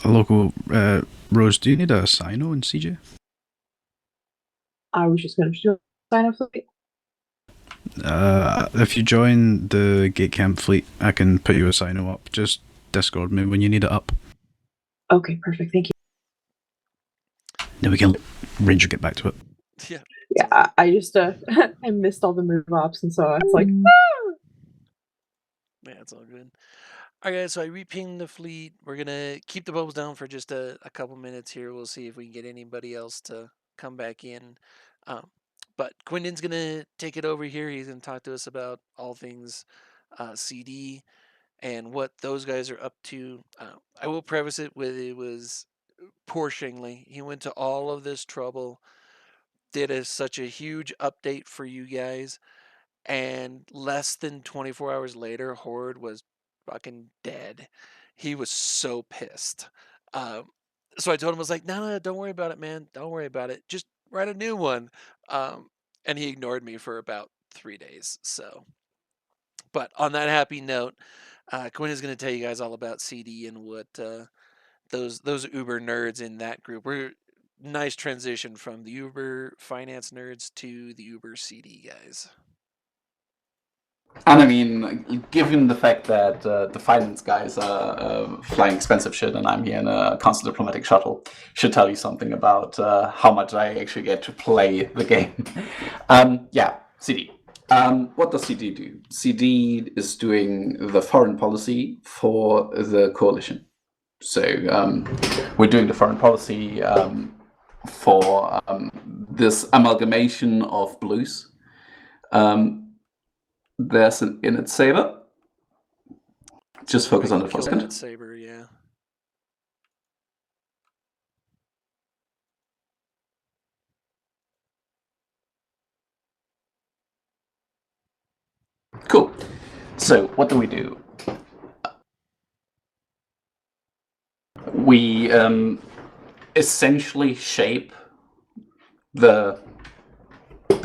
Local Rose, do you need a sign in CJ? I was just going to sign up for it. If you join the Gate Camp fleet, I can put you a signo up. Just Discord me when you need it up. Okay, perfect. Thank you. Then we can Ranger get back to it. Yeah. Yeah, I just I missed all the move ops, and so it's like. Yeah, it's all good. All right, guys, so I repinged the fleet. We're going to keep the bubbles down for just a couple minutes here. We'll see if we can get anybody else to come back in. But Quendan's going to take it over here. He's going to talk to us about all things CD and what those guys are up to. I will preface it with it was poor Shingley. He went to all of this trouble, did such a huge update for you guys, and less than 24 hours later, Horde was fucking dead. He was so pissed. So I told him, I was like, no, don't worry about it, man. Don't worry about it. Just write a new one. And he ignored me for about 3 days. So, but on that happy note, Quinn is going to tell you guys all about CD and what those Uber nerds in that group. We're nice transition from the Uber finance nerds to the Uber CD guys. And I mean, given the fact that the finance guys are flying expensive shit and I'm here in a constant diplomatic shuttle, should tell you something about how much I actually get to play the game. Yeah, CD. What does CD do? CD is doing the foreign policy for the coalition. So we're doing the foreign policy for this amalgamation of blues. There's an init saber. Just focus on it for a second. Init saber, yeah. Cool. So what do? We essentially shape the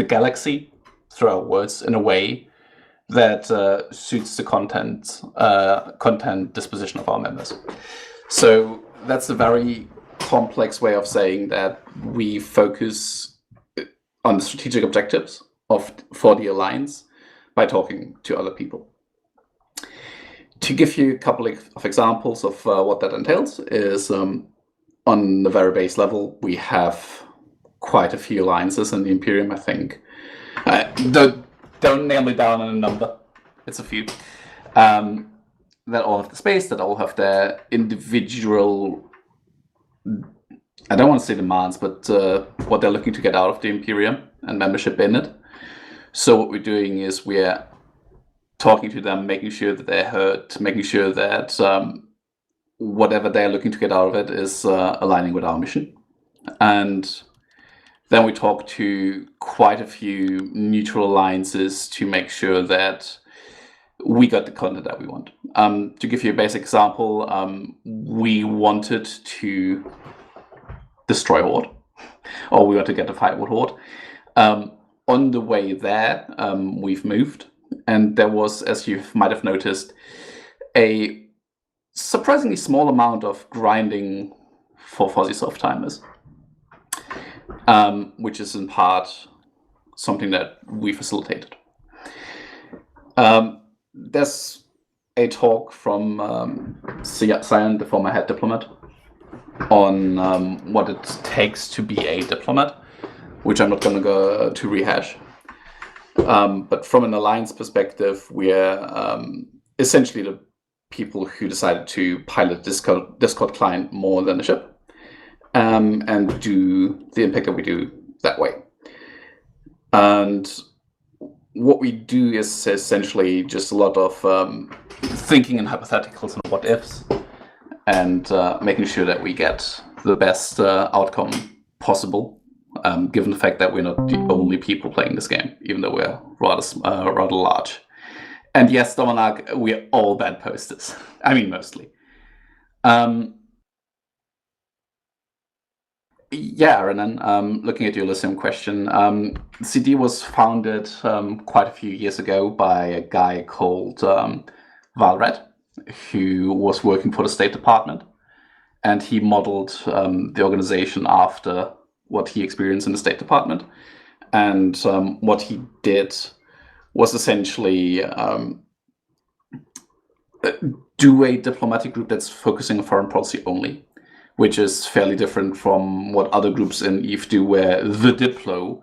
galaxy through our words in a way that suits the content disposition of our members. So that's a very complex way of saying that we focus on the strategic objectives for the Alliance by talking to other people. To give you a couple of examples of what that entails is on the very base level, we have quite a few alliances in the Imperium, I think. Don't nail me down on a number. It's a few. That all have the space, that all have their individual, I don't want to say demands, but what they're looking to get out of the Imperium and membership in it. So what we're doing is we're talking to them, making sure that they're heard, making sure that whatever they're looking to get out of it is aligning with our mission. And then we talk to quite a few neutral alliances to make sure that we got the content that we want. To give you a basic example, we wanted to destroy Horde, or we want to get a fight with Horde. On the way there, we've moved, and there was, as you might have noticed, a surprisingly small amount of grinding for fuzzy soft timers. Which is in part something that we facilitated. There's a talk from Cyan, the former head diplomat, on what it takes to be a diplomat, which I'm not going to go to rehash. But from an alliance perspective, we're essentially the people who decided to pilot Discord client more than a ship. And do the impact that we do that way. And what we do is essentially just a lot of thinking in hypotheticals and what ifs, and making sure that we get the best outcome possible, given the fact that we're not the only people playing this game, even though we're rather large. And yes, Dominak, we're all bad posters. I mean, mostly. Yeah, Renan, looking at your Elysium question, CD was founded quite a few years ago by a guy called Valred, who was working for the State Department. and he modeled the organization after what he experienced in the State Department. And what he did was essentially do a diplomatic group that's focusing on foreign policy only, which is fairly different from what other groups in EVE do, where the Diplo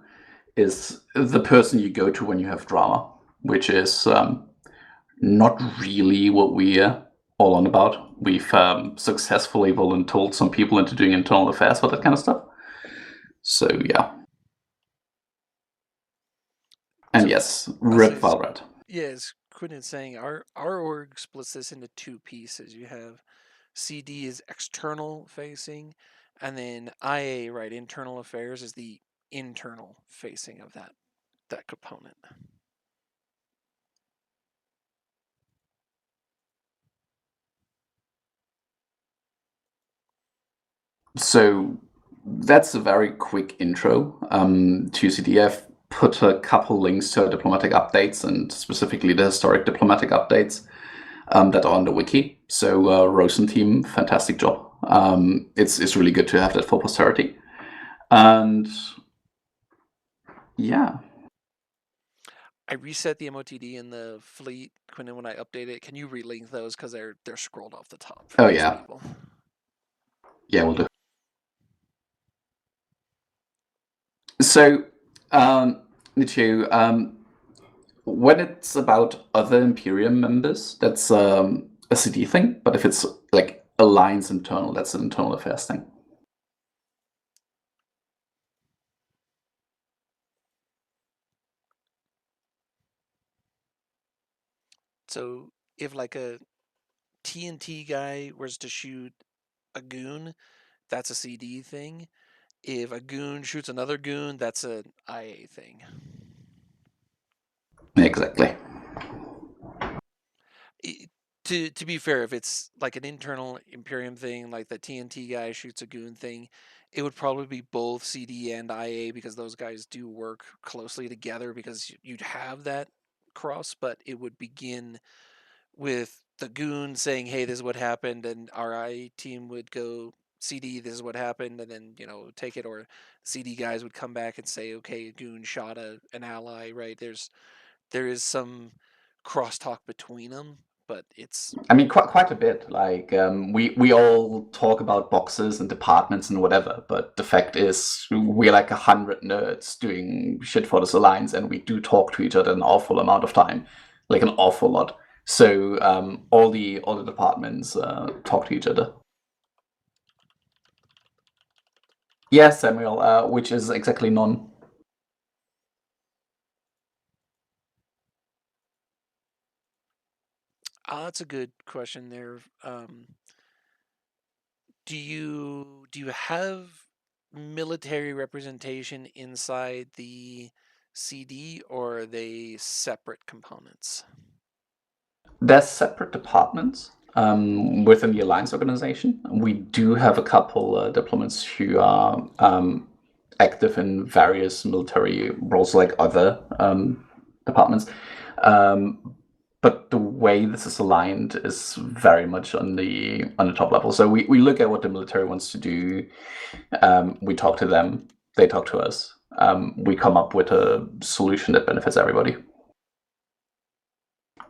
is the person you go to when you have drama, which is not really what we're all on about. We've successfully voluntold some people into doing internal affairs for that kind of stuff. So, yeah. And So, yes, Rip Valrat. Yes, Quendan's saying our org splits this into two pieces. You have CD is external facing, and then IA, right, internal affairs is the internal facing of that component. So that's a very quick intro to CDF. Put a couple links to diplomatic updates, and specifically the historic diplomatic updates that are on the wiki. So Rosen team, fantastic job. It's really good to have that for posterity. And yeah. I reset the MOTD in the fleet, Quendan, when I update it. Can you relink those because they're scrolled off the top? Oh yeah. People. Yeah, we'll do. So, Nichu, when it's about other Imperium members, that's a CD thing. But if it's like Alliance internal, that's an internal affairs thing. So if like a TNT guy was to shoot a goon, that's a CD thing. If a goon shoots another goon, that's an IA thing. Exactly. To be fair, if it's like an internal Imperium thing, like the TNT guy shoots a goon thing, it would probably be both CD and IA because those guys do work closely together because you'd have that cross, but it would begin with the goon saying, hey, this is what happened, and our IA team would go, CD, this is what happened, and then, take it, or CD guys would come back and say, okay, a goon shot an ally, right? There is some crosstalk between them, but it's... I mean, quite a bit. Like, we all talk about boxes and departments and whatever, but the fact is we're like 100 nerds doing shit for this alliance, and we do talk to each other an awful amount of time, like an awful lot. So all the departments talk to each other. Yes, Samuel, which is exactly none. That's a good question there. Do you have military representation inside the CD, or are they separate components? They're separate departments within the Alliance organization. We do have a couple diplomats who are active in various military roles like other departments. But the way this is aligned is very much on the top level. So we look at what the military wants to do. We talk to them. They talk to us. We come up with a solution that benefits everybody.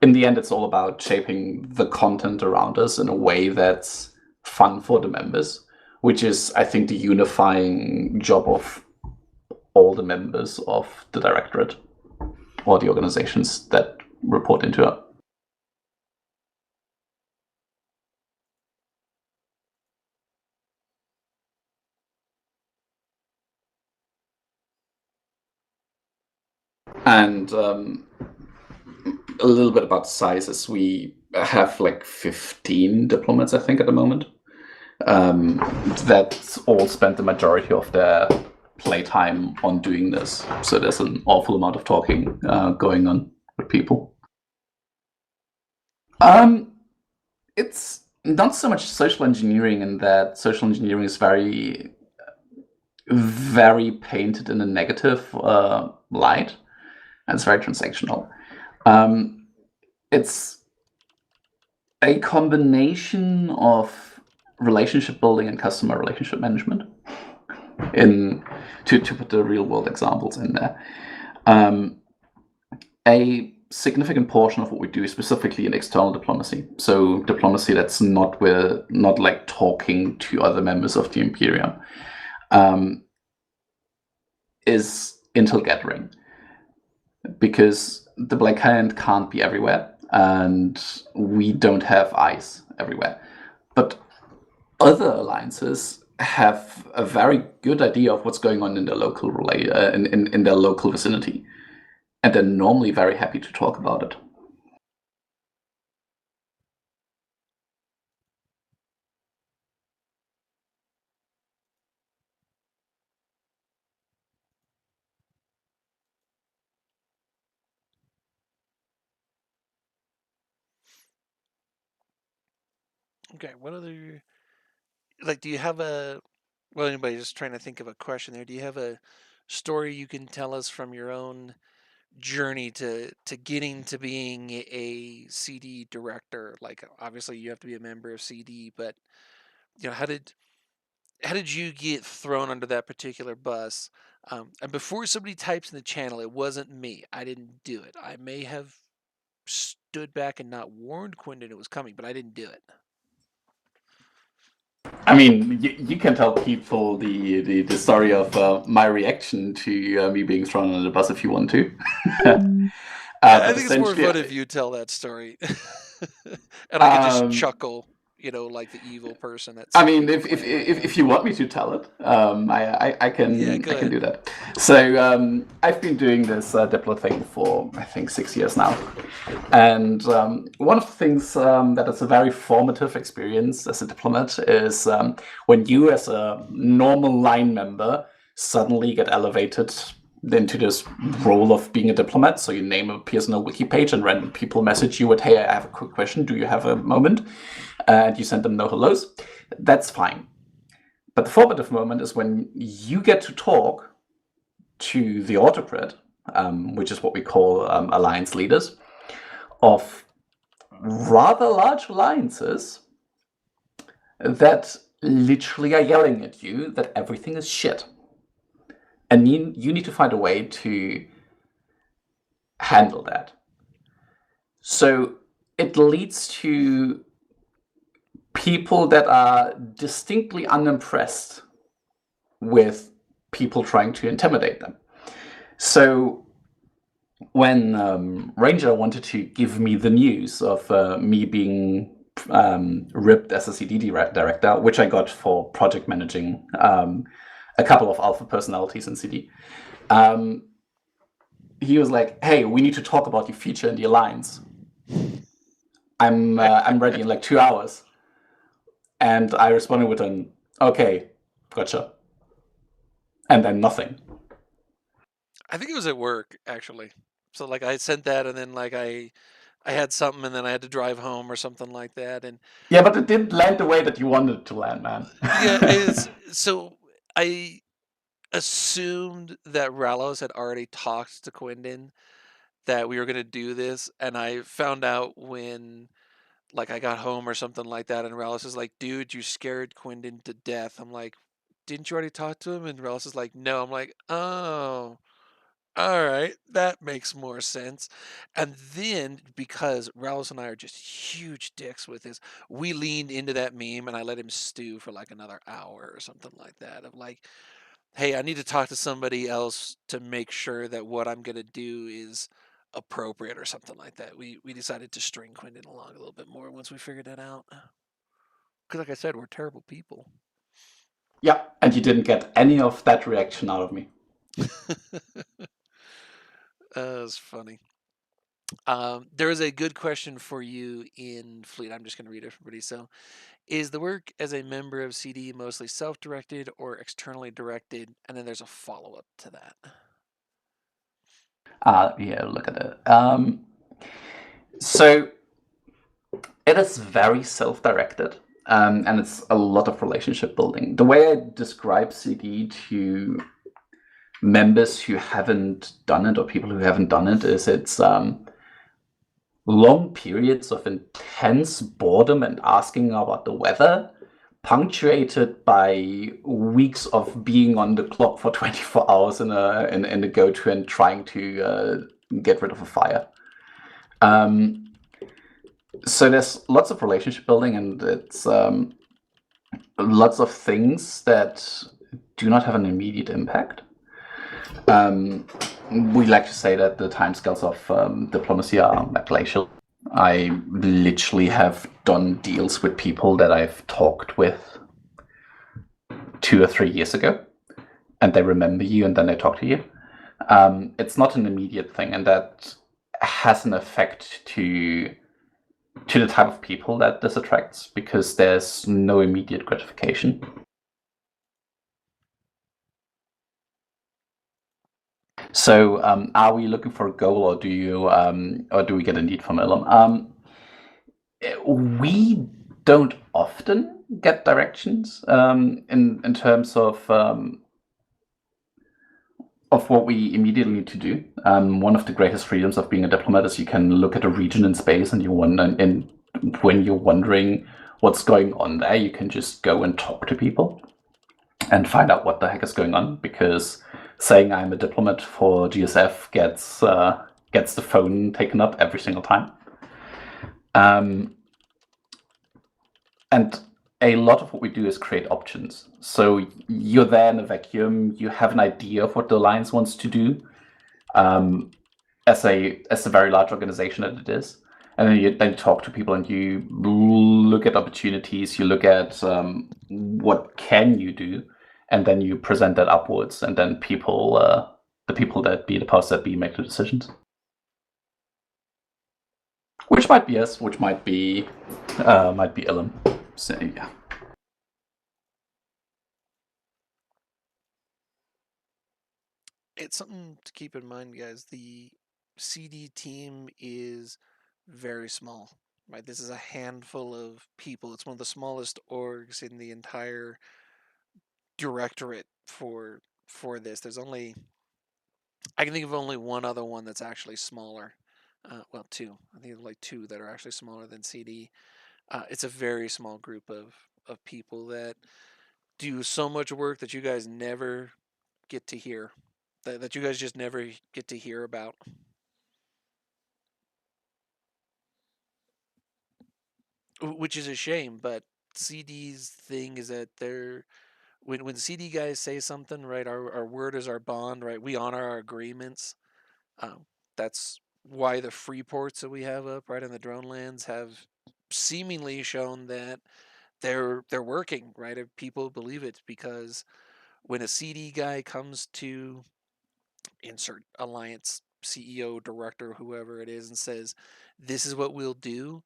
In the end, it's all about shaping the content around us in a way that's fun for the members, which is, I think, the unifying job of all the members of the directorate or the organizations that report into it. And a little bit about sizes. We have like 15 diplomats, I think, at the moment. That all spend the majority of their playtime on doing this. So there's an awful amount of talking going on with people. It's not so much social engineering in that social engineering is very, very painted in a negative light. And it's very transactional. It's a combination of relationship building and customer relationship management. To put the real world examples in there. A significant portion of what we do is specifically in external diplomacy. So diplomacy that's not like talking to other members of the Imperium, is intel gathering. Because the Black Hand can't be everywhere, and we don't have eyes everywhere. But other alliances have a very good idea of what's going on in their local in their local vicinity, and they're normally very happy to talk about it. Okay, what other, like, do you have a, well, anybody just trying to think of a question there, do you have a story you can tell us from your own journey to getting to being a CD director? Like, obviously you have to be a member of CD, but how did you get thrown under that particular bus? And before somebody types in the channel, it wasn't me. I didn't do it. I may have stood back and not warned Quendan it was coming, but I didn't do it. I mean, you can tell people the story of my reaction to me being thrown under the bus if you want to. I think it's more fun if you tell that story, and I can just chuckle, like the evil person. That's. I mean, if you want me to tell it, I can. Yeah, I can do that. So I've been doing this Diplo thing for I think 6 years now, and one of the things that is a very formative experience as a diplomat is when you, as a normal line member, suddenly get elevated into this role of being a diplomat. So your name appears on a wiki page and random people message you with, hey, I have a quick question, do you have a moment? And you send them no hellos. That's fine. But the formative moment is when you get to talk to the autocrat, which is what we call alliance leaders, of rather large alliances that literally are yelling at you that everything is shit. And you need to find a way to handle that. So it leads to people that are distinctly unimpressed with people trying to intimidate them. So when Ranger wanted to give me the news of me being ripped as a CD director, which I got for project managing a couple of alpha personalities in CD. He was like, hey, we need to talk about your feature in the Alliance. I'm ready in like 2 hours. And I responded with an, okay, gotcha. And then nothing. I think it was at work, actually. So like I sent that and then like I had something and then I had to drive home or something like that. And yeah, but it didn't land the way that you wanted it to land, man. Yeah, so I assumed that Rallos had already talked to Quendan that we were going to do this, and I found out when like I got home or something like that, and Rallos is like, dude, you scared Quendan to death. I'm like, didn't you already talk to him? And Rallos is like, no. I'm like, oh, all right, that makes more sense. And then, because Rallos and I are just huge dicks with this, we leaned into that meme and I let him stew for like another hour or something like that. Of like, hey, I need to talk to somebody else to make sure that what I'm going to do is appropriate or something like that. We decided to string Quendan along a little bit more once we figured that out. Because like I said, we're terrible people. Yeah, and you didn't get any of that reaction out of me. That's funny. There is a good question for you in Fleet. I'm just going to read it for everybody. So, is the work as a member of CD mostly self-directed or externally directed? And then there's a follow-up to that. Yeah, look at it. So it is very self-directed, and it's a lot of relationship building. The way I describe CD to members who haven't done it or people who haven't done it is it's long periods of intense boredom and asking about the weather punctuated by weeks of being on the clock for 24 hours in a go-to and trying to get rid of a fire. So there's lots of relationship building, and it's lots of things that do not have an immediate impact. We like to say that the timescales of diplomacy are glacial. I literally have done deals with people that I've talked with 2 or 3 years ago, and they remember you, and then they talk to you. It's not an immediate thing, and that has an effect to the type of people that this attracts, because there's no immediate gratification. So, are we looking for a goal, or do we get a need from Ilum? We don't often get directions in terms of what we immediately need to do. One of the greatest freedoms of being a diplomat is you can look at a region in space, and when you're wondering what's going on there, you can just go and talk to people and find out what the heck is going on, because saying I'm a diplomat for GSF gets the phone taken up every single time. And a lot of what we do is create options. So you're there in a vacuum, you have an idea of what the Alliance wants to do, as a very large organization that it is. And then you talk to people, and you look at opportunities, you look at what can you do, and then you present that upwards, and then people, the people that be the powers that be, make the decisions. Which might be us, which might be Ilum. So yeah. It's something to keep in mind, guys. The CD team is very small, right? This is a handful of people. It's one of the smallest orgs in the entire directorate for this. There's only, I can think of only one other one that's actually smaller. Well, two. I think like two that are actually smaller than CD. It's a very small group of people that do so much work that you guys never get to hear, that you guys just never get to hear about. Which is a shame, but CD's thing is that they're, when CD guys say something, right, our word is our bond, right? We honor our agreements. That's why the free ports that we have up right in the drone lands have seemingly shown that they're working, right? If people believe it, because when a CD guy comes to insert Alliance CEO, director, whoever it is, and says, "This is what we'll do,"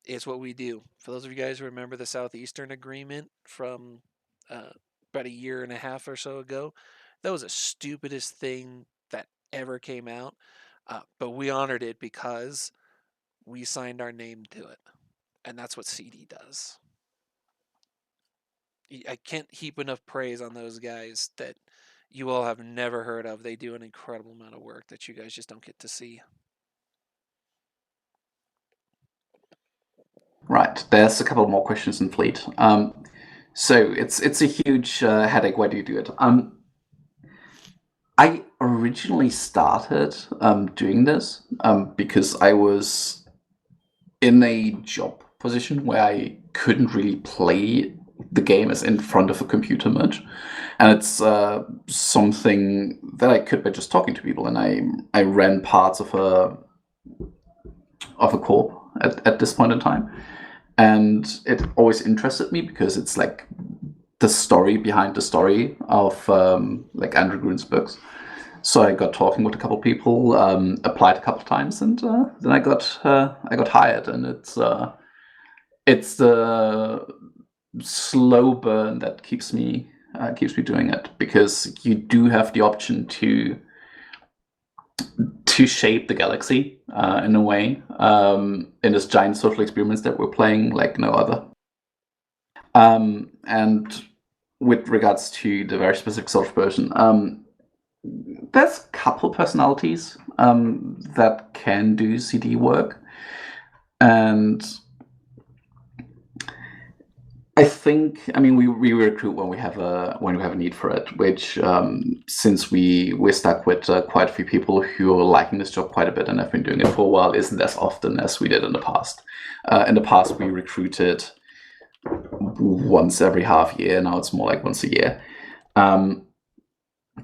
it's what we do. For those of you guys who remember the Southeastern Agreement from about a year and a half or so ago, that was the stupidest thing that ever came out. But we honored it because we signed our name to it. And that's what CD does. I can't heap enough praise on those guys that you all have never heard of. They do an incredible amount of work that you guys just don't get to see. Right, there's a couple more questions in Fleet. So it's a huge headache. Why do you do it? I originally started doing this because I was in a job position where I couldn't really play the game as in front of a computer much, and it's something that I could by just talking to people. And I ran parts of a corp at this point in time, and it always interested me because it's like the story behind the story of like Andrew Grune's books. So I got talking with a couple of people, applied a couple of times, and then I got hired. And it's the slow burn that keeps me doing it, because you do have the option to shape the galaxy in a way, in this giant social experiments that we're playing like no other. And with regards to the very specific social version, there's a couple personalities that can do CD work, and I think, I mean, we recruit when we have a need for it. Which, since we're stuck with quite a few people who are liking this job quite a bit and have been doing it for a while, isn't as often as we did in the past. In the past, we recruited once every half year. Now it's more like once a year.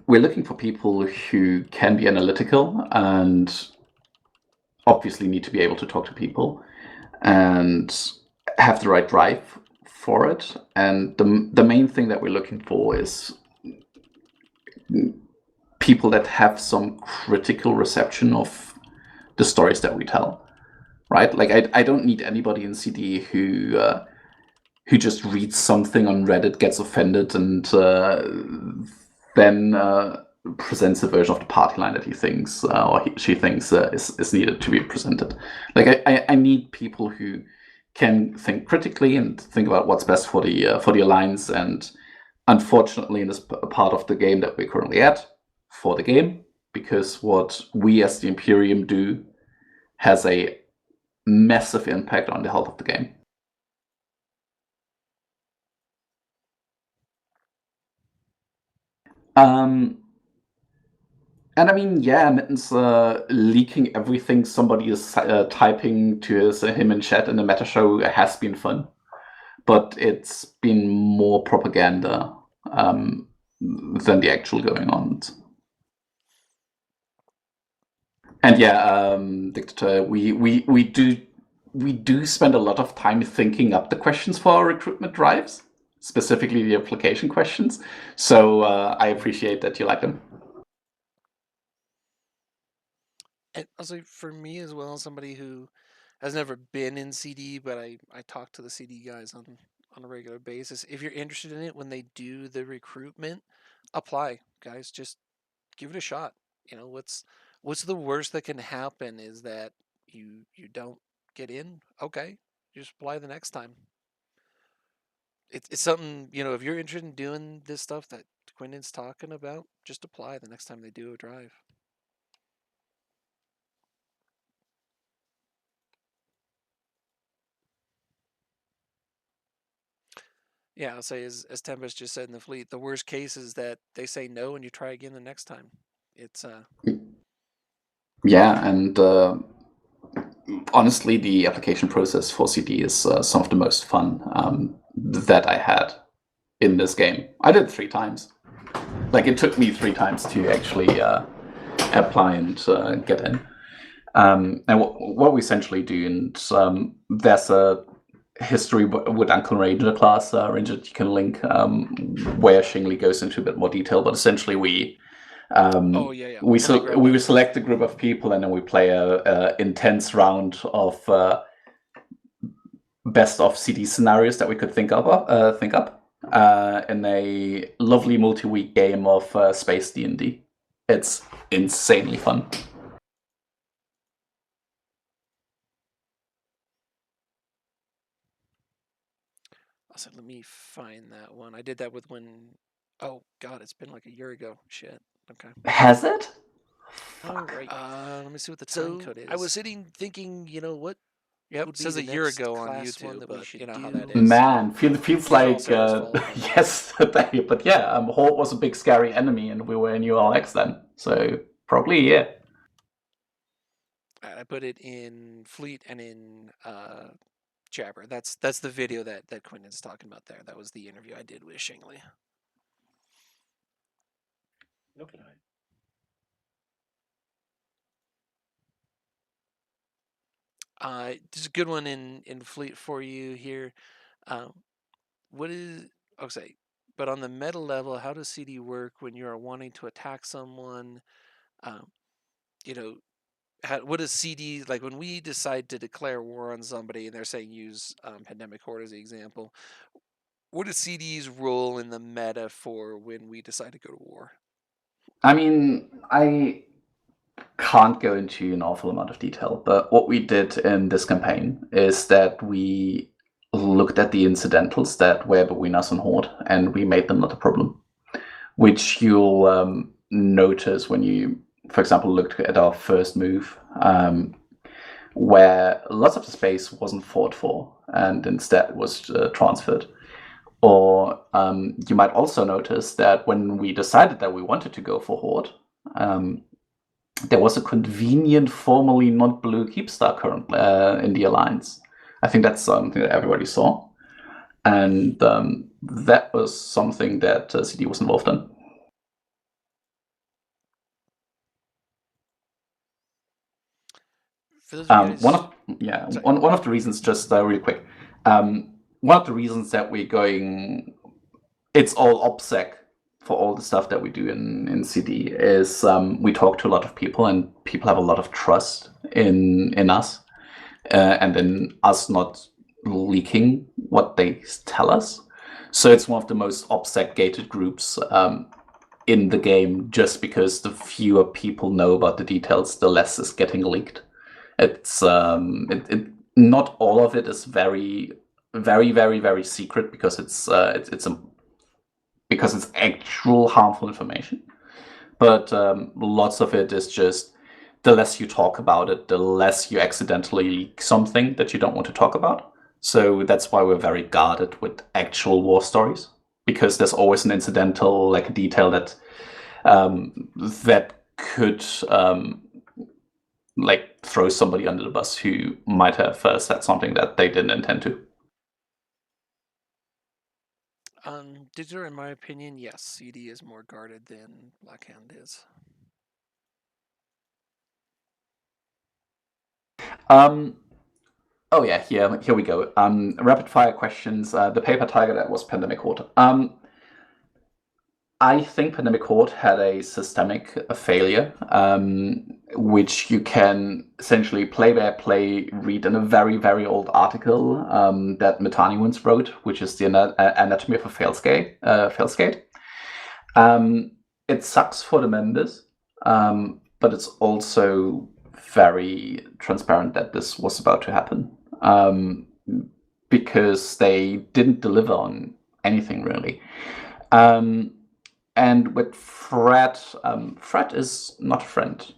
We're looking for people who can be analytical and obviously need to be able to talk to people and have the right drive for it. And the main thing that we're looking for is people that have some critical reception of the stories that we tell, right? Like I don't need anybody in CD who just reads something on Reddit, gets offended, and then presents a version of the party line that he thinks or she thinks is needed to be presented. Like I need people who can think critically and think about what's best for the alliance. And unfortunately, in this part of the game that we're currently at, for the game, because what we as the Imperium do has a massive impact on the health of the game. And I mean, yeah, Mitten's leaking everything somebody is typing to him in chat in the meta show has been fun, but it's been more propaganda than the actual going on. And yeah, Dictator, we do spend a lot of time thinking up the questions for our recruitment drives, specifically the application questions. So I appreciate that you like them. And also for me as well, somebody who has never been in CD, but I talk to the CD guys on a regular basis. If you're interested in it, when they do the recruitment, apply, guys. Just give it a shot. You know, what's the worst that can happen is that you don't get in. Okay, just apply the next time. It's something, you know, if you're interested in doing this stuff that Quendan's talking about, just apply the next time they do a drive. Yeah, I'll say as Tempest just said in the fleet, the worst case is that they say no and you try again the next time. It's Yeah, and honestly, the application process for CD is some of the most fun that I had in this game. I did it 3 times. Like, it took me 3 times to actually apply and get in. And what we essentially do, and there's a history with Uncle Ranger class, Ranger that you can link, where Shingley goes into a bit more detail, but essentially we we select a group of people and then we play a intense round of best of CD scenarios that we could think up in a lovely multi-week game of space D&D. It's insanely fun. So let me find that one. I did that with when. Oh God, it's been like a year ago. Shit. Okay. Has it? All right. Let me see what the time code is. I was sitting thinking, you know what? Yep, it says a year ago on YouTube, but you know how that is. Man, feels like yesterday. But yeah, Horde was a big scary enemy, and we were in ULX then, so probably a year. I put it in Fleet and in Jabber. That's the video that Quendan's talking about there. That was the interview I did with Shingley. Okay. Just a good one in Fleet for you here. What is okay? But on the meta level, how does CD work when you are wanting to attack someone? You know, what is CD like when we decide to declare war on somebody and they're saying use Pandemic Horde as the example? What is CD's role in the meta for when we decide to go to war? I mean, I can't go into an awful amount of detail, but what we did in this campaign is that we looked at the incidentals that were between us and Horde, and we made them not a problem. Which you'll notice when you, for example, looked at our first move, where lots of the space wasn't fought for, and instead was transferred. Or you might also notice that when we decided that we wanted to go for Horde, there was a convenient, formerly not blue Keepstar currently in the Alliance. I think that's something that everybody saw. And that was something that CD was involved in. For those of you guys, one of the reasons, just really quick, one of the reasons that we're going, it's all OPSEC for all the stuff that we do in CD is we talk to a lot of people, and people have a lot of trust in us, and in us not leaking what they tell us. So it's one of the most OPSEC gated groups in the game, just because the fewer people know about the details, the less is getting leaked. It's not all of it is very, very, very, very secret, because because it's actual harmful information. But lots of it is just, the less you talk about it, the less you accidentally leak something that you don't want to talk about. So that's why we're very guarded with actual war stories, because there's always an incidental, like a detail that that could like throw somebody under the bus who might have said something that they didn't intend to. Digital, in my opinion, yes, CD is more guarded than Blackhand is. Oh yeah, here we go. Rapid fire questions. The paper tiger that was Pandemic Horde. I think Pandemic Horde had a systemic failure, which you can essentially play-by-play read in a very, very old article that Metani once wrote, which is the Anatomy of a Failskate. It sucks for the members, but it's also very transparent that this was about to happen, because they didn't deliver on anything really. And with Fred, Fred is not a friend,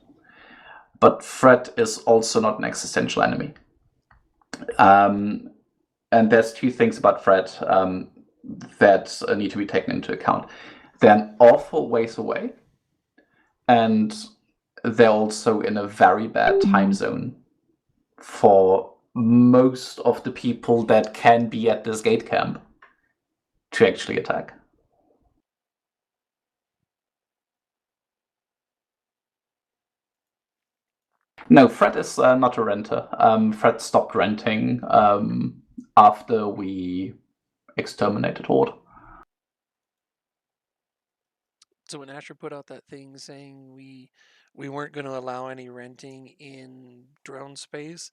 but Fred is also not an existential enemy. And there's two things about Fred that need to be taken into account. They're an awful ways away, and they're also in a very bad time zone for most of the people that can be at this gate camp to actually attack. No, Fred is not a renter. Fred stopped renting after we exterminated Horde. So when Asher put out that thing saying we weren't going to allow any renting in drone space,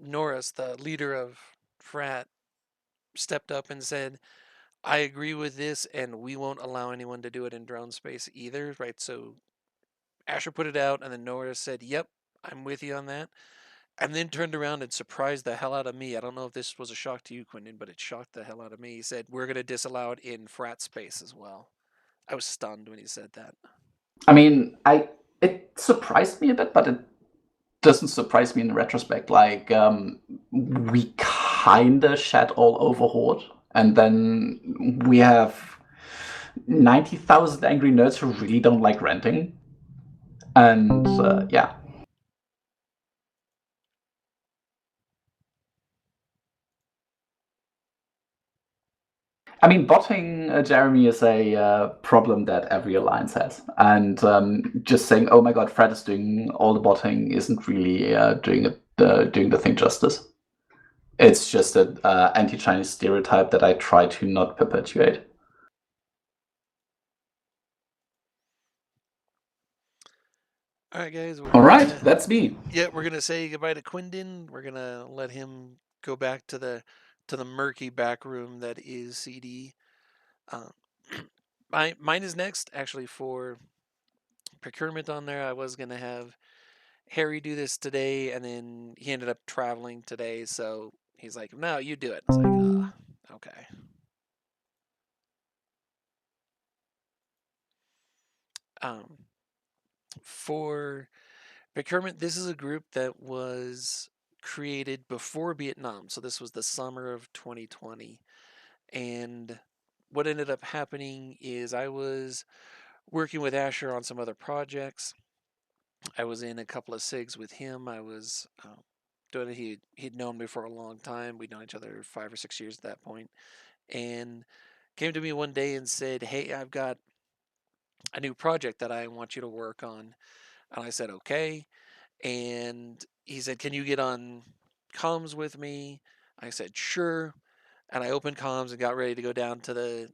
Norris, the leader of Frat, stepped up and said, I agree with this, and we won't allow anyone to do it in drone space either, right? So Asher put it out, and then Norris said, yep, I'm with you on that. And then turned around and surprised the hell out of me. I don't know if this was a shock to you, Quendan, but it shocked the hell out of me. He said, we're going to disallow it in Frat space as well. I was stunned when he said that. I mean, it surprised me a bit, but it doesn't surprise me in retrospect. Like, we kinda shat all over Horde, and then we have 90,000 angry nerds who really don't like renting. And yeah. I mean, botting, Jeremy, is a problem that every alliance has. And just saying, oh my god, Fred is doing all the botting isn't really doing the thing justice. It's just an anti-Chinese stereotype that I try to not perpetuate. All right, guys. All right, that's me. Yeah, we're gonna say goodbye to Quendan. We're gonna let him go back to the murky back room that is CD. Mine is next, actually, for procurement on there. I was gonna have Harry do this today, and then he ended up traveling today, so he's like, "No, you do it." I was like, okay. For procurement, this is a group that was created before Vietnam. So this was the summer of 2020. And what ended up happening is I was working with Asher on some other projects. I was in a couple of SIGs with him. I was doing it. He'd known me for a long time. We'd known each other 5 or 6 years at that point. And came to me one day and said, "Hey, I've got a new project that I want you to work on." And I said, "Okay." And he said, "Can you get on comms with me?" I said, "Sure." And I opened comms and got ready to go down to the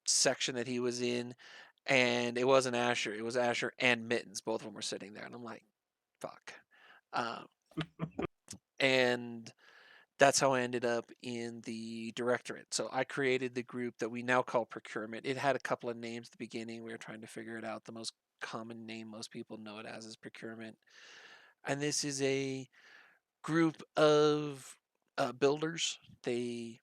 section that he was in. And it wasn't Asher. It was Asher and Mittens. Both of them were sitting there. And I'm like, fuck. Um, and that's how I ended up in the directorate. So I created the group that we now call Procurement. It had a couple of names at the beginning. We were trying to figure it out. The most common name most people know it as is Procurement. And this is a group of builders. They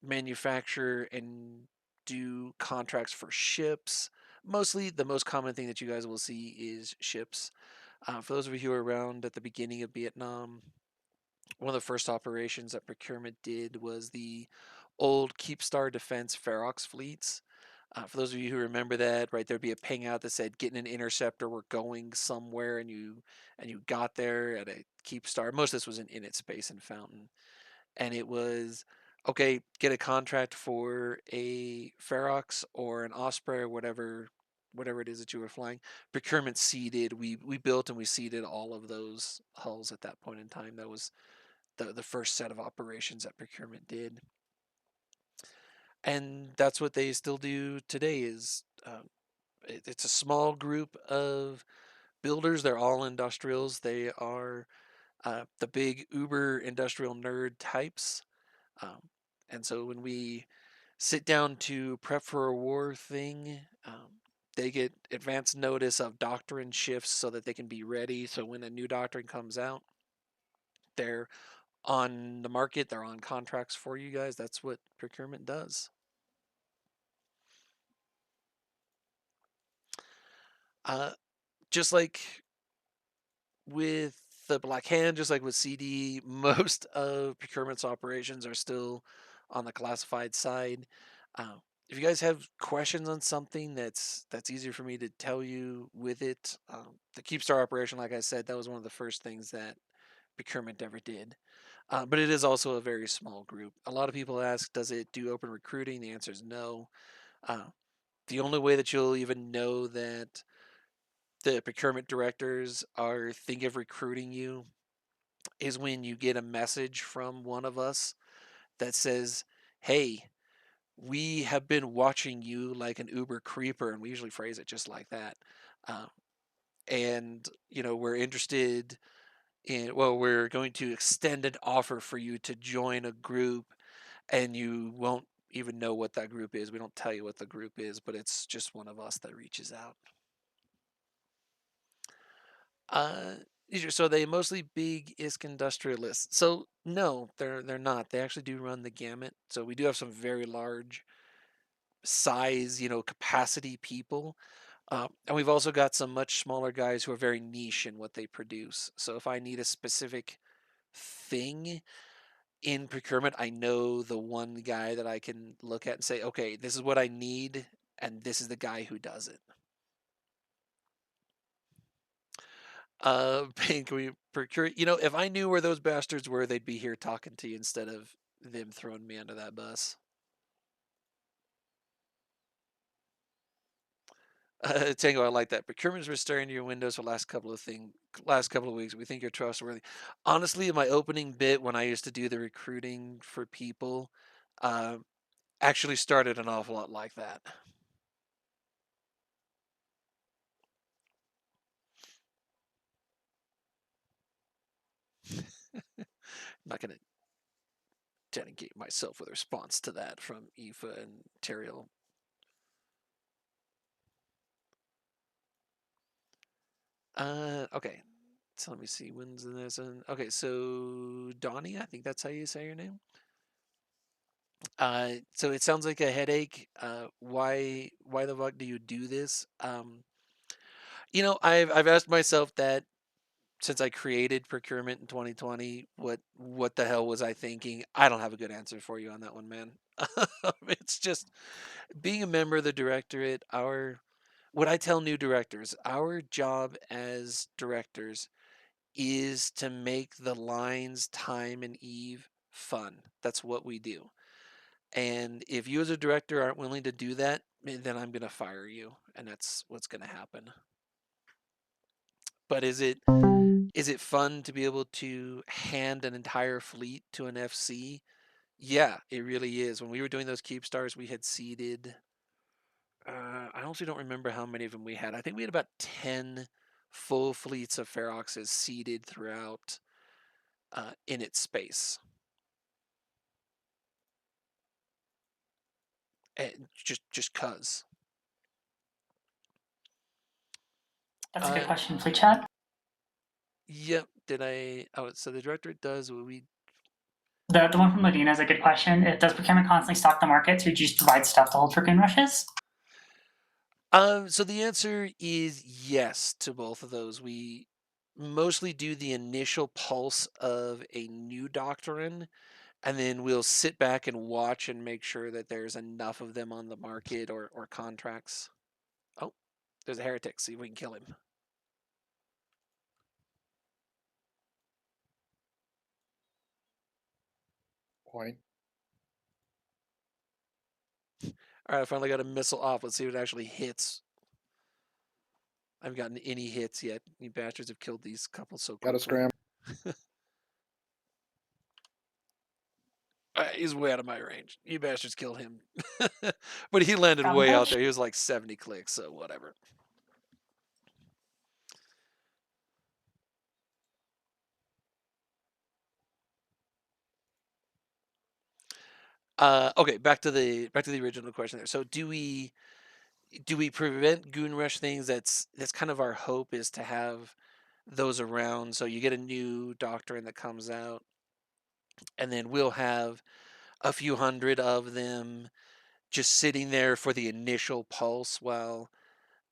manufacture and do contracts for ships. Mostly the most common thing that you guys will see is ships. For those of you who were around at the beginning of Vietnam, one of the first operations that Procurement did was the old Keepstar Defense Ferox fleets. For those of you who remember that, right, there'd be a ping out that said, "Getting an interceptor, we're going somewhere," and you got there at a Keepstar. Most of this was in Init space and Fountain, and it was okay. Get a contract for a Ferox or an Osprey or whatever it is that you were flying. Procurement seeded. We built and we seeded all of those hulls at that point in time. That was the first set of operations that Procurement did, and that's what they still do today. Is it's a small group of builders. They're all industrials. They are the big uber industrial nerd types, um, and so when we sit down to prep for a war thing, they get advance notice of doctrine shifts so that they can be ready. So when a new doctrine comes out, they're on the market, they're on contracts for you guys. That's what Procurement does. Uh, just like with the Black Hand, just like with CD, most of Procurement's operations are still on the classified side. If you guys have questions on something that's easier for me to tell you with it, the Keepstar operation, like I said, that was one of the first things that Procurement ever did. But it is also a very small group. A lot of people ask, does it do open recruiting? The answer is no. Uh, the only way that you'll even know that the procurement directors are thinking of recruiting you is when you get a message from one of us that says, "Hey, we have been watching you like an Uber creeper," and we usually phrase it just like that. Um, and we're interested in, well, we're going to extend an offer for you to join a group, and you won't even know what that group is. We don't tell you what the group is, but it's just one of us that reaches out. Uh, so they mostly big ISK industrialists. So no, they're not. They actually do run the gamut. So we do have some very large size, capacity people. And we've also got some much smaller guys who are very niche in what they produce. So if I need a specific thing in procurement, I know the one guy that I can look at and say, okay, this is what I need, and this is the guy who does it. Can we procure? If I knew where those bastards were, they'd be here talking to you instead of them throwing me under that bus. Tango, I like that. Procurement's restoring your windows for last couple of weeks. We think you're trustworthy. Honestly, in my opening bit when I used to do the recruiting for people, uh, actually started an awful lot like that. I'm not gonna dedicate myself with a response to that from Aoife and Teriel. Okay. So let me see. When's this? Okay, so Donnie, I think that's how you say your name. So it sounds like a headache. Why the fuck do you do this? I've asked myself that since I created procurement in 2020, what the hell was I thinking? I don't have a good answer for you on that one, man. It's just being a member of the directorate. What I tell new directors, our job as directors is to make the lines time and eve fun. That's what we do. And if you as a director aren't willing to do that, then I'm going to fire you, and that's what's going to happen. But is it fun to be able to hand an entire fleet to an FC? Yeah, it really is. When we were doing those Keep Stars, we had seeded. I honestly don't remember how many of them we had. I think we had about 10 full fleets of Feroxes seeded throughout in its space. And just cuz. That's a good question. Fleet chat. Yep. Did I? Oh, so the directorate does what we. The one from Ladina is a good question. Does procurement constantly stock the markets, or do you just provide stuff to hold for green rushes? So the answer is yes to both of those. We mostly do the initial pulse of a new doctrine, and then we'll sit back and watch and make sure that there's enough of them on the market or contracts. Oh, there's a heretic. See if we can kill him. Point. All right, I finally got a missile off. Let's see if it actually hits. I haven't gotten any hits yet. You bastards have killed these couple so quickly. Got a scram. He's way out of my range. You bastards killed him. But he landed Scrum way out push? there. He was like 70 clicks, so whatever. Okay, back to the original question there. So do we prevent goon rush things? That's kind of our hope, is to have those around. So you get a new doctrine that comes out, and then we'll have a few hundred of them just sitting there for the initial pulse while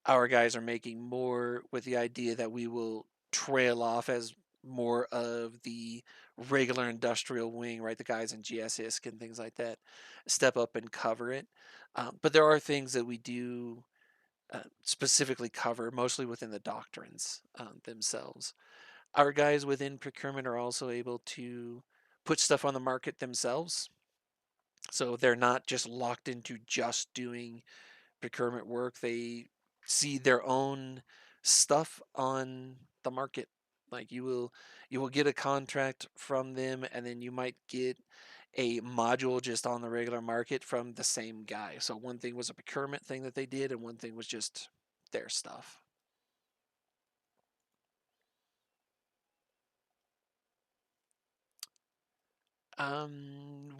our guys are making more, with the idea that we will trail off as more of the regular industrial wing, right? The guys in GSISC and things like that step up and cover it. But there are things that we do specifically cover, mostly within the doctrines themselves. Our guys within procurement are also able to put stuff on the market themselves. So they're not just locked into just doing procurement work. They see their own stuff on the market. Like you will get a contract from them, and then you might get a module just on the regular market from the same guy. So one thing was a procurement thing that they did, and one thing was just their stuff.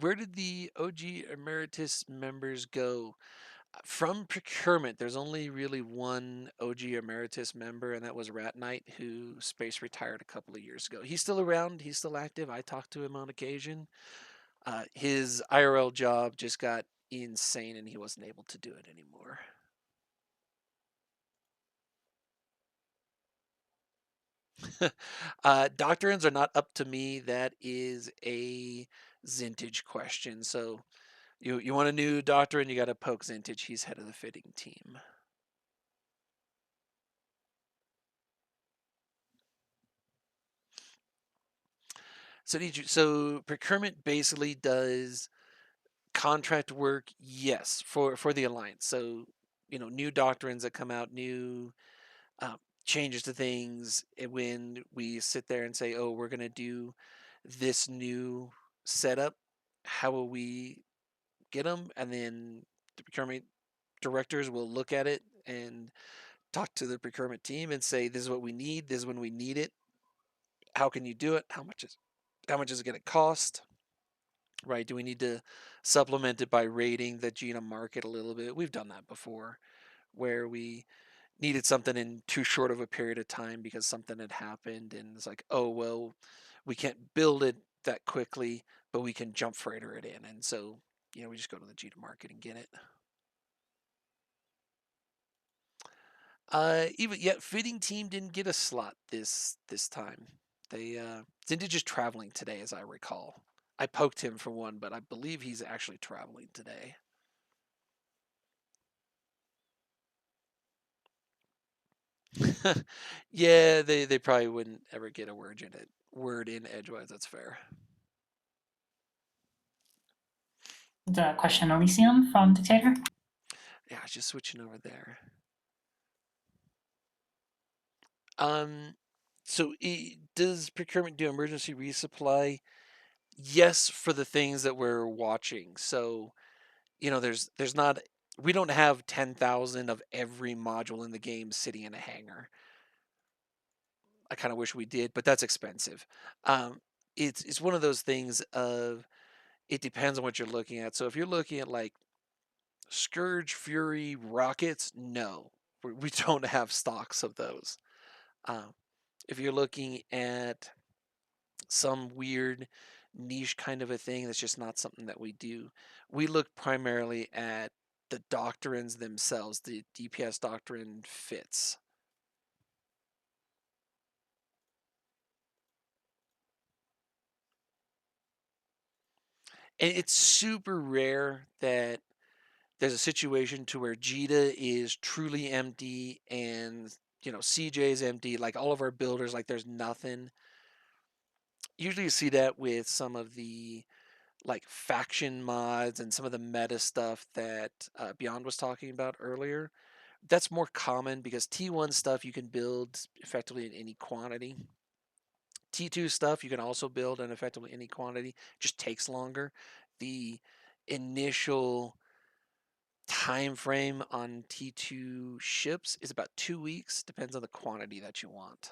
Where did the OG Emeritus members go? From procurement, there's only really one OG Emeritus member, and that was Rat Knight, who space retired a couple of years ago. He's still around. He's still active. I talk to him on occasion. His IRL job just got insane, and he wasn't able to do it anymore. Doctrines are not up to me. That is a Zintage question. So you want a new doctrine, you got to poke Zintage. He's head of the fitting team. So procurement basically does contract work, yes, for the alliance. So new doctrines that come out, new changes to things. And when we sit there and say, oh, we're going to do this new setup, how will we get them? And then the procurement directors will look at it and talk to the procurement team and say, this is what we need. This is when we need it. How can you do it? How much is it going to cost? Right? Do we need to supplement it by rating the Gina market a little bit? We've done that before, where we needed something in too short of a period of time because something had happened, and it's like, oh well, we can't build it that quickly, but we can jump freighter it in, and so we just go to the Gina market and get it. Even yet, fitting team didn't get a slot this time. They Zinda just traveling today, as I recall. I poked him for one, but I believe he's actually traveling today. Yeah, they probably wouldn't ever get a word in edgewise. That's fair. The question Elysium from Dictator. Yeah, I was just switching over there. So does procurement do emergency resupply? Yes, for the things that we're watching. So, there's not we don't have 10,000 of every module in the game sitting in a hangar. I kind of wish we did, but that's expensive. It's one of those things of it depends on what you're looking at. So if you're looking at like Scourge, Fury, rockets, no, we don't have stocks of those. If you're looking at some weird niche kind of a thing that's just not something that we do, we look primarily at the doctrines themselves, the DPS doctrine fits. And it's super rare that there's a situation to where Jita is truly empty and CJ is empty, like all of our builders, like there's nothing. Usually you see that with some of the like faction mods and some of the meta stuff that Beyond was talking about earlier. That's more common because T1 stuff you can build effectively in any quantity. T2 stuff you can also build in effectively any quantity, just takes longer. The initial time frame on T2 ships is about 2 weeks, depends on the quantity that you want.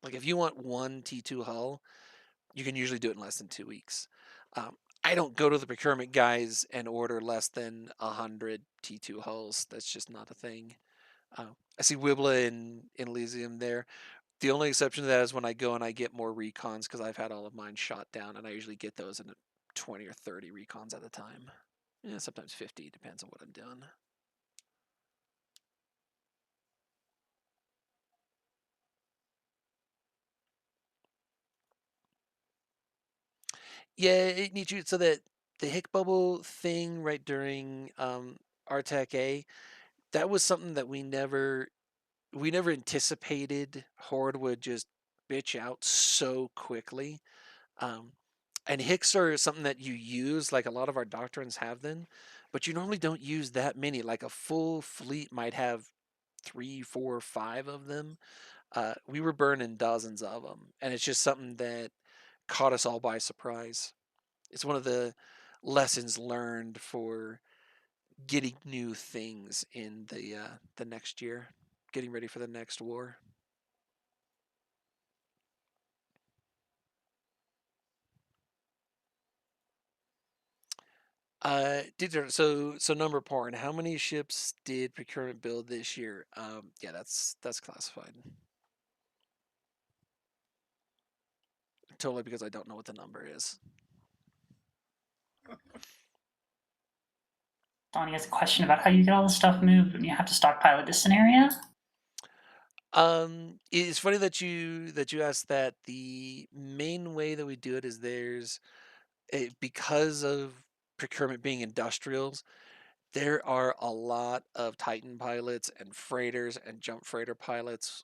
Like if you want one T2 hull, you can usually do it in less than 2 weeks. I don't go to the procurement guys and order less than 100 T2 hulls. That's just not a thing. I see Wibla in Elysium there. The only exception to that is when I go and I get more recons because I've had all of mine shot down, and I usually get those in 20 or 30 recons at a time. Yeah, sometimes 50, depends on what I'm doing. Yeah, it needs you so that the Hick bubble thing right during RTAC A, that was something that we never anticipated Horde would just bitch out so quickly. And Hicks are something that you use, like a lot of our doctrines have them, but you normally don't use that many. Like a full fleet might have 3, 4, 5 of them. We were burning dozens of them, and it's just something that caught us all by surprise. It's one of the lessons learned for getting new things in the next year, getting ready for the next war. So number porn. How many ships did procurement build this year? Yeah, that's classified. Totally because I don't know what the number is. Donnie has a question about how you get all this stuff moved when you have to stockpile at this scenario. It's funny that you asked that. The main way that we do it is because of procurement being industrials, there are a lot of Titan pilots and freighters and jump freighter pilots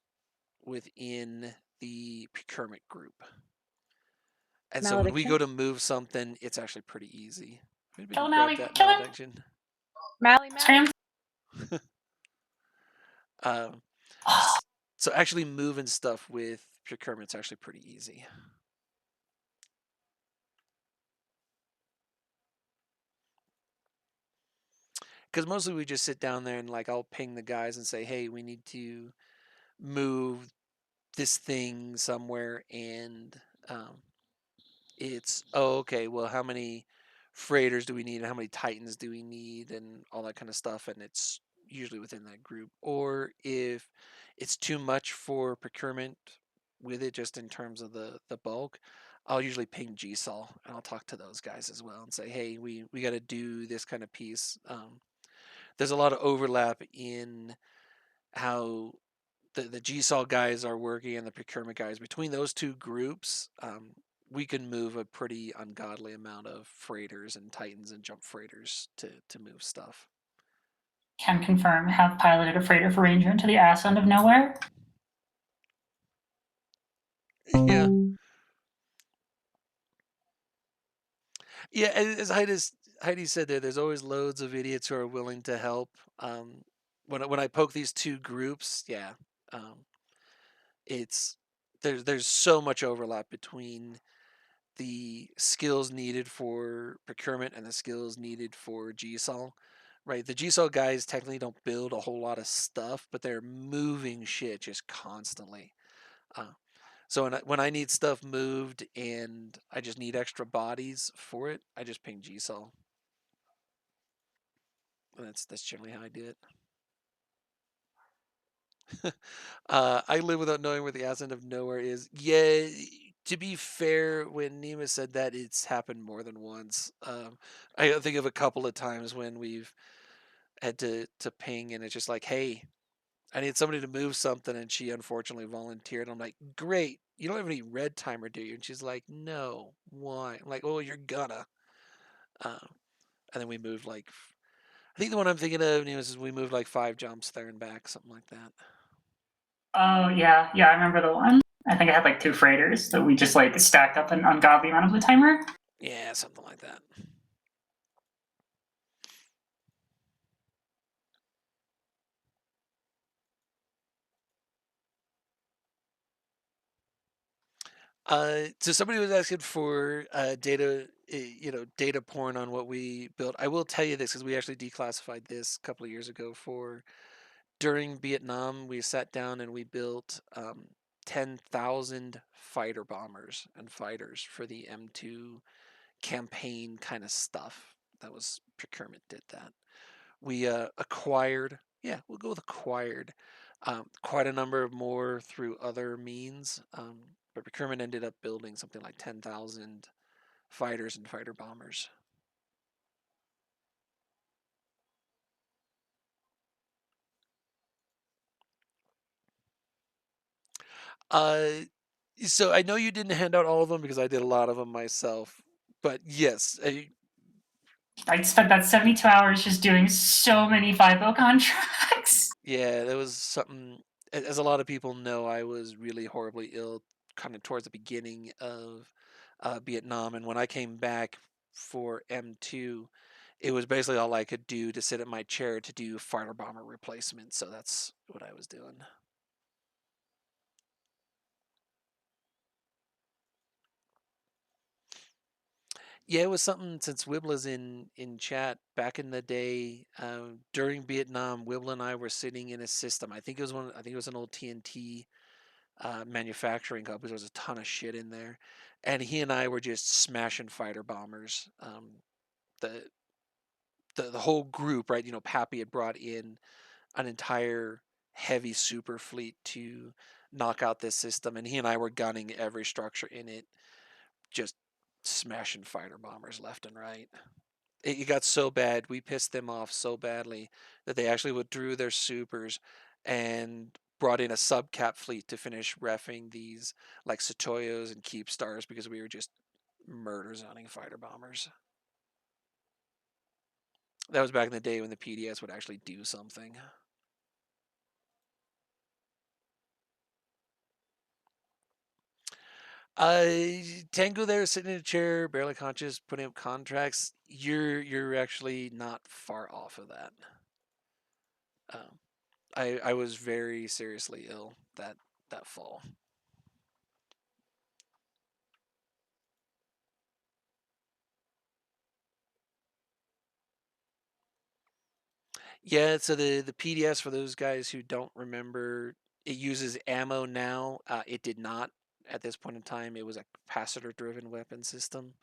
within the procurement group. And so when we go to move something, it's actually pretty easy. Kill him, Allie. Kill him. Mally. Scram. So actually moving stuff with procurement's actually pretty easy. Because mostly we just sit down there and like I'll ping the guys and say, hey, we need to move this thing somewhere, and it's okay. Well, how many freighters do we need, and how many Titans do we need, and all that kind of stuff, and it's usually within that group. Or if it's too much for procurement with it, just in terms of the bulk, I'll usually ping GSOL and I'll talk to those guys as well and say, hey, we got to do this kind of piece. There's a lot of overlap in how the GSOL guys are working and the procurement guys. Between those two groups, we can move a pretty ungodly amount of freighters and Titans and jump freighters to move stuff. Can confirm, have piloted a freighter for Ranger into the ass end of nowhere. Yeah. Yeah, as Heidi said there's always loads of idiots who are willing to help. When I poke these two groups, yeah, it's there's so much overlap between the skills needed for procurement and the skills needed for GSOL. Right, the GSOL guys technically don't build a whole lot of stuff, but they're moving shit just constantly. So when I need stuff moved and I just need extra bodies for it, I just ping GSOL. And that's generally how I do it. I live without knowing where the ass end of nowhere is. Yeah, to be fair, when Nima said that, it's happened more than once. I think of a couple of times when we've had to ping, and it's just like, hey, I need somebody to move something, and she unfortunately volunteered. I'm like, great. You don't have any red timer, do you? And she's like, no. Why? I'm like, oh, you're gonna. Um, and then we moved like, I think the one I'm thinking of is we moved like 5 jumps there and back, something like that. Oh yeah, I remember the one. I think I had like 2 freighters that we just like stacked up an ungodly amount of blue timer. Yeah, something like that. So somebody was asking for data, data porn on what we built. I will tell you this because we actually declassified this a couple of years ago. During Vietnam, we sat down and we built 10,000 fighter bombers and fighters for the M2 campaign kind of stuff. That was procurement did that. We acquired, yeah, we'll go with acquired, quite a number of more through other means. But procurement ended up building something like 10,000 fighters and fighter bombers. So I know you didn't hand out all of them because I did a lot of them myself. But yes, I spent that 72 hours just doing so many FIFO contracts. Yeah, that was something. As a lot of people know, I was really horribly ill kind of towards the beginning of Vietnam. And when I came back for M2, it was basically all I could do to sit at my chair to do fighter bomber replacement. So that's what I was doing. Yeah, it was something since Wibla's in chat back in the day during Vietnam. Wibla and I were sitting in a system. I think it was one. I think it was an old TNT manufacturing company. There was a ton of shit in there, and he and I were just smashing fighter bombers. The the whole group, right? Pappy had brought in an entire heavy super fleet to knock out this system, and he and I were gunning every structure in it, just smashing fighter bombers left and right. It got so bad, we pissed them off so badly that they actually withdrew their supers and brought in a subcap fleet to finish reffing these like Satoyos and Keep Stars because we were just murder zoning fighter bombers. That was back in the day when the PDS would actually do something. Tango there sitting in a chair, barely conscious, putting up contracts. You're actually not far off of that. Um, I was very seriously ill that fall. Yeah, so the PDS for those guys who don't remember, it uses ammo now. It did not at this point in time. It was a capacitor-driven weapon system,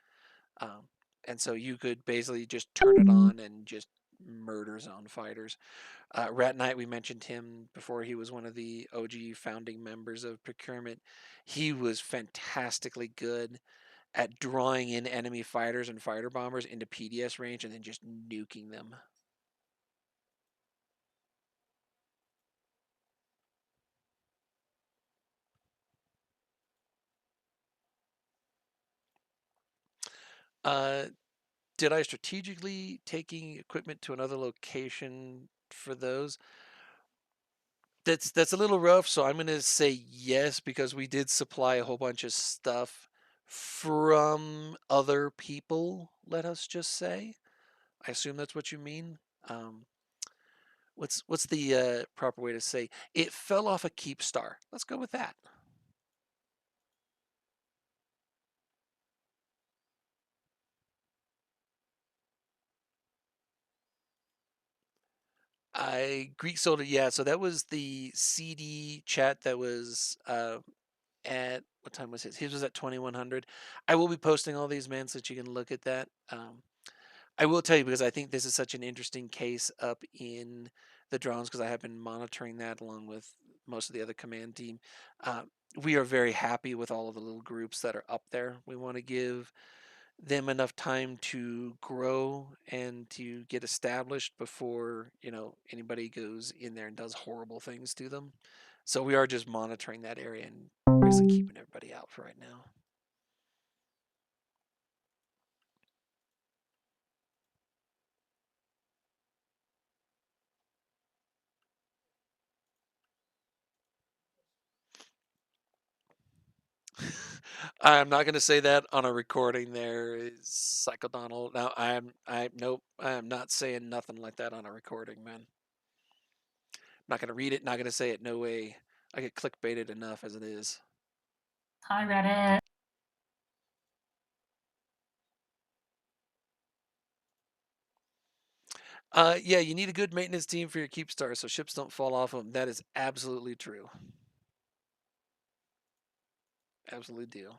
um, and so you could basically just turn it on and just murder zone fighters. Rat Knight, we mentioned him before. He was one of the OG founding members of Procurement. He was fantastically good at drawing in enemy fighters and fighter bombers into PDS range and then just nuking them. Did I strategically taking equipment to another location for those? That's a little rough, so I'm gonna say yes because we did supply a whole bunch of stuff from other people. Let us just say. I assume that's what you mean. Um, what's the proper way to say it fell off a keep star? Let's go with that. Greek soda, yeah. So that was the CD chat that was at what time was his? His was at 2100. I will be posting all these, man, so that you can look at that. I will tell you because I think this is such an interesting case up in the drones because I have been monitoring that along with most of the other command team. Uh, we are very happy with all of the little groups that are up there. We want to give them enough time to grow and to get established before anybody goes in there and does horrible things to them. So we are just monitoring that area and basically keeping everybody out for right now. I'm not going to say that on a recording. There is Psycho Donald. No, nope. I am not saying nothing like that on a recording, man. Not going to read it. Not going to say it. No way. I get clickbaited enough as it is. Hi, Reddit. Yeah, you need a good maintenance team for your keep stars so ships don't fall off them. That is absolutely true. Absolutely do.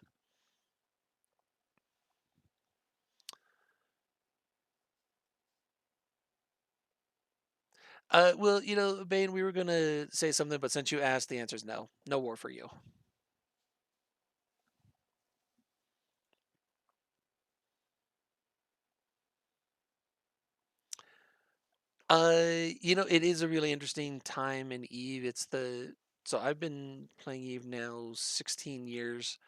Well, Bane, we were gonna say something, but since you asked, the answer is no. No war for you. It is a really interesting time in Eve. So I've been playing Eve now 16 years.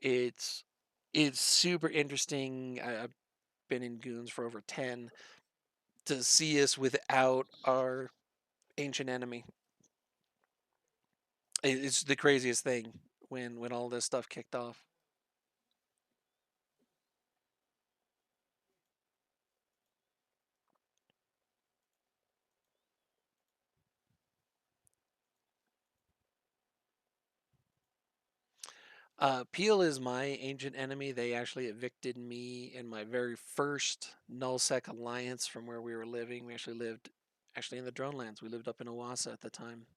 It's it's super interesting. I've been in Goons for over 10 to see us without our ancient enemy. It's the craziest thing when all this stuff kicked off. Peel is my ancient enemy. They actually evicted me in my very first nullsec alliance from where we were living. We actually lived in the drone lands. We lived up in Owasso at the time.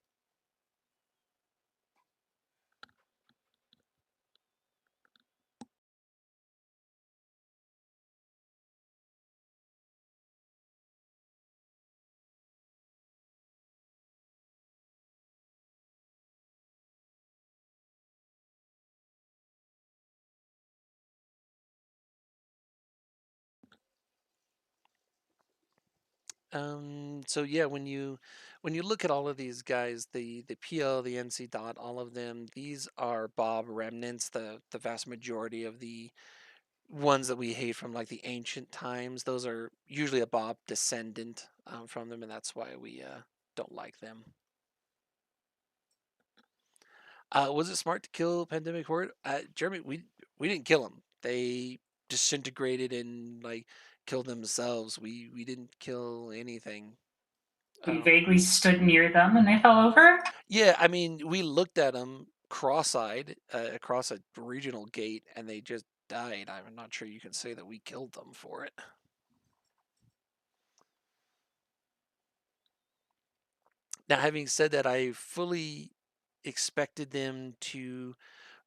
So yeah, when you look at all of these guys, the PL, the NC dot, all of them, these are Bob remnants. The vast majority of the ones that we hate from like the ancient times, those are usually a Bob descendant from them, and that's why we don't like them. Was it smart to kill Pandemic Horde? Jeremy, we didn't kill them. They disintegrated and like killed themselves. We didn't kill anything. We vaguely stood near them and they fell over. Yeah, I mean, we looked at them cross-eyed across a regional gate, and they just died. I'm not sure you can say that we killed them for it. Now, having said that, I fully expected them to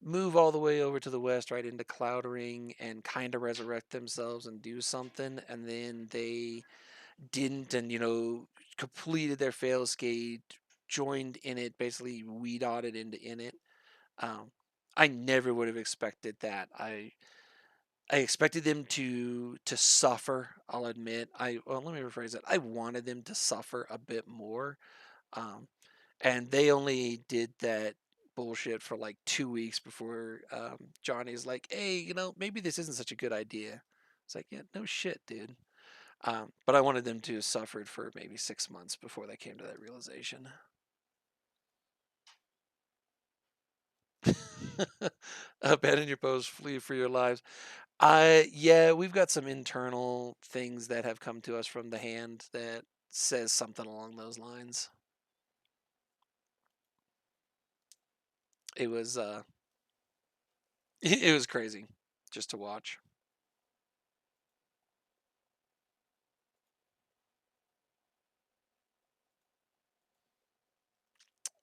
move all the way over to the west, right into Cloud Ring, and kind of resurrect themselves and do something, and then they didn't, and completed their failscape, joined in it, basically we dotted into in it. I never would have expected that. I expected them to suffer. I'll admit. Let me rephrase that. I wanted them to suffer a bit more, um, and they only did that bullshit for like 2 weeks before Johnny's like, "Hey, maybe this isn't such a good idea." It's like, yeah, no shit, dude. But I wanted them to have suffered for maybe 6 months before they came to that realization. Abandon your post, flee for your lives. Yeah, we've got some internal things that have come to us from the hand that says something along those lines. It was it was crazy just to watch.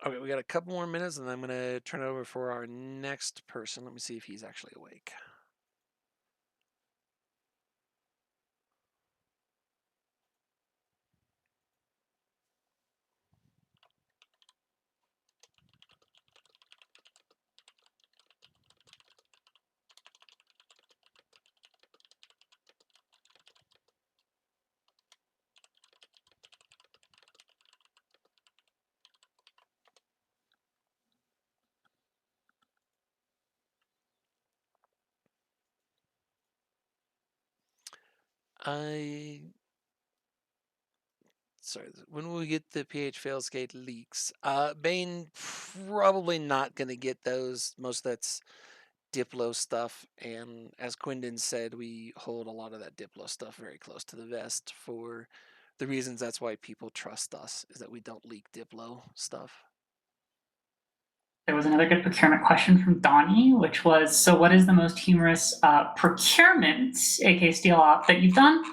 Okay, we got a couple more minutes, and then I'm gonna turn it over for our next person. Let me see if he's actually awake. Sorry, when we get the PH failscape leaks, Bane probably not gonna get those. Most of that's Diplo stuff, and as Quendan said, we hold a lot of that Diplo stuff very close to the vest for the reasons that's why people trust us, is that we don't leak Diplo stuff. There was another good procurement question from Donnie, which was, so what is the most humorous procurement, aka steel op, that you've done?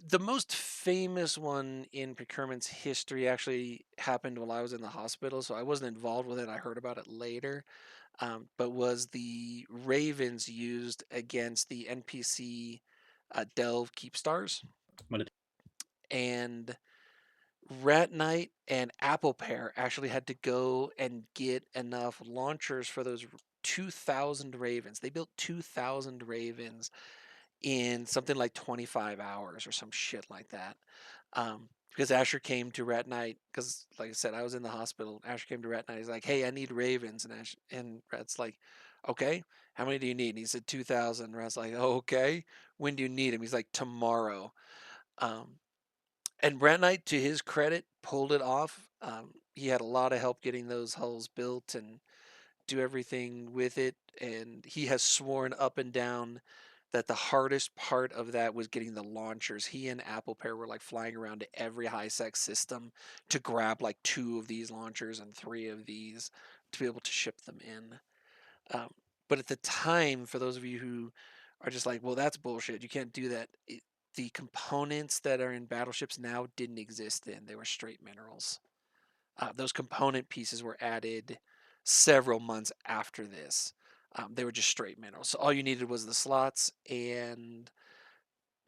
The most famous one in procurement's history actually happened while I was in the hospital, so I wasn't involved with it. I heard about it later. But was the Ravens used against the NPC Delve Keepstars? And Rat Knight and Apple Pear actually had to go and get enough launchers for those 2,000 Ravens. They built 2,000 Ravens in something like 25 hours or some shit like that. Because Asher came to Rat Knight, because like I said, I was in the hospital. Asher came to Rat Knight. He's like, "Hey, I need Ravens," and Rat's like, "Okay, how many do you need?" And he said 2,000. Rat's like, "Oh, okay. When do you need him?" He's like, "Tomorrow." Um, and Rat Knight, to his credit, pulled it off. He had a lot of help getting those hulls built and do everything with it, and he has sworn up and down that the hardest part of that was getting the launchers. He and Apple Pear were like flying around to every high sec system to grab like 2 of these launchers and 3 of these to be able to ship them in. But at the time, for those of you who are just like, well, that's bullshit, you can't do that. The components that are in battleships now didn't exist then. They were straight minerals. Those component pieces were added several months after this. They were just straight minerals. So all you needed was the slots and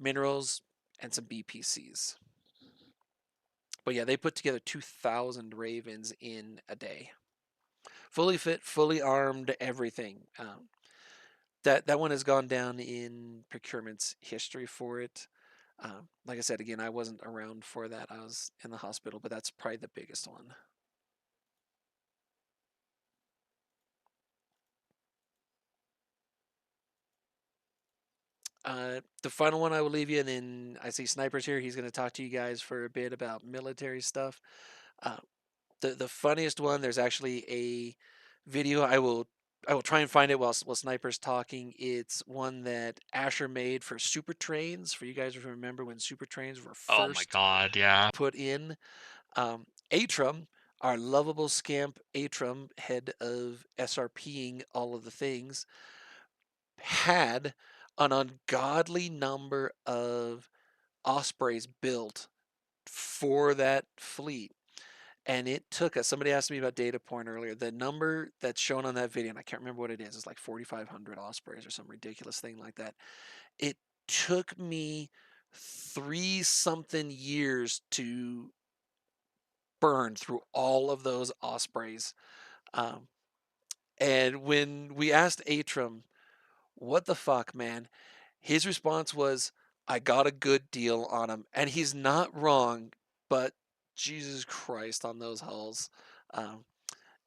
minerals and some BPCs. But yeah, they put together 2,000 Ravens in a day. Fully fit, fully armed, everything. That one has gone down in procurement's history for it. Like I said, again, I wasn't around for that. I was in the hospital, but that's probably the biggest one. The final one I will leave you, and then I see Sniper's here. He's going to talk to you guys for a bit about military stuff. The funniest one, there's actually a video. I will try and find it while Sniper's talking. It's one that Asher made for Super Trains. For you guys who remember when Super Trains were Oh my first god, yeah. put in. Atrum, our lovable scamp Atrum, head of SRPing all of the things, had an ungodly number of Ospreys built for that fleet. And it took us, somebody asked me about data point earlier. The number that's shown on that video, and I can't remember what it is, it's like 4,500 Ospreys or some ridiculous thing like that. It took me 3 something years to burn through all of those Ospreys. And when we asked Atrum, what the fuck, man? His response was, I got a good deal on him. And he's not wrong, but Jesus Christ on those hulls.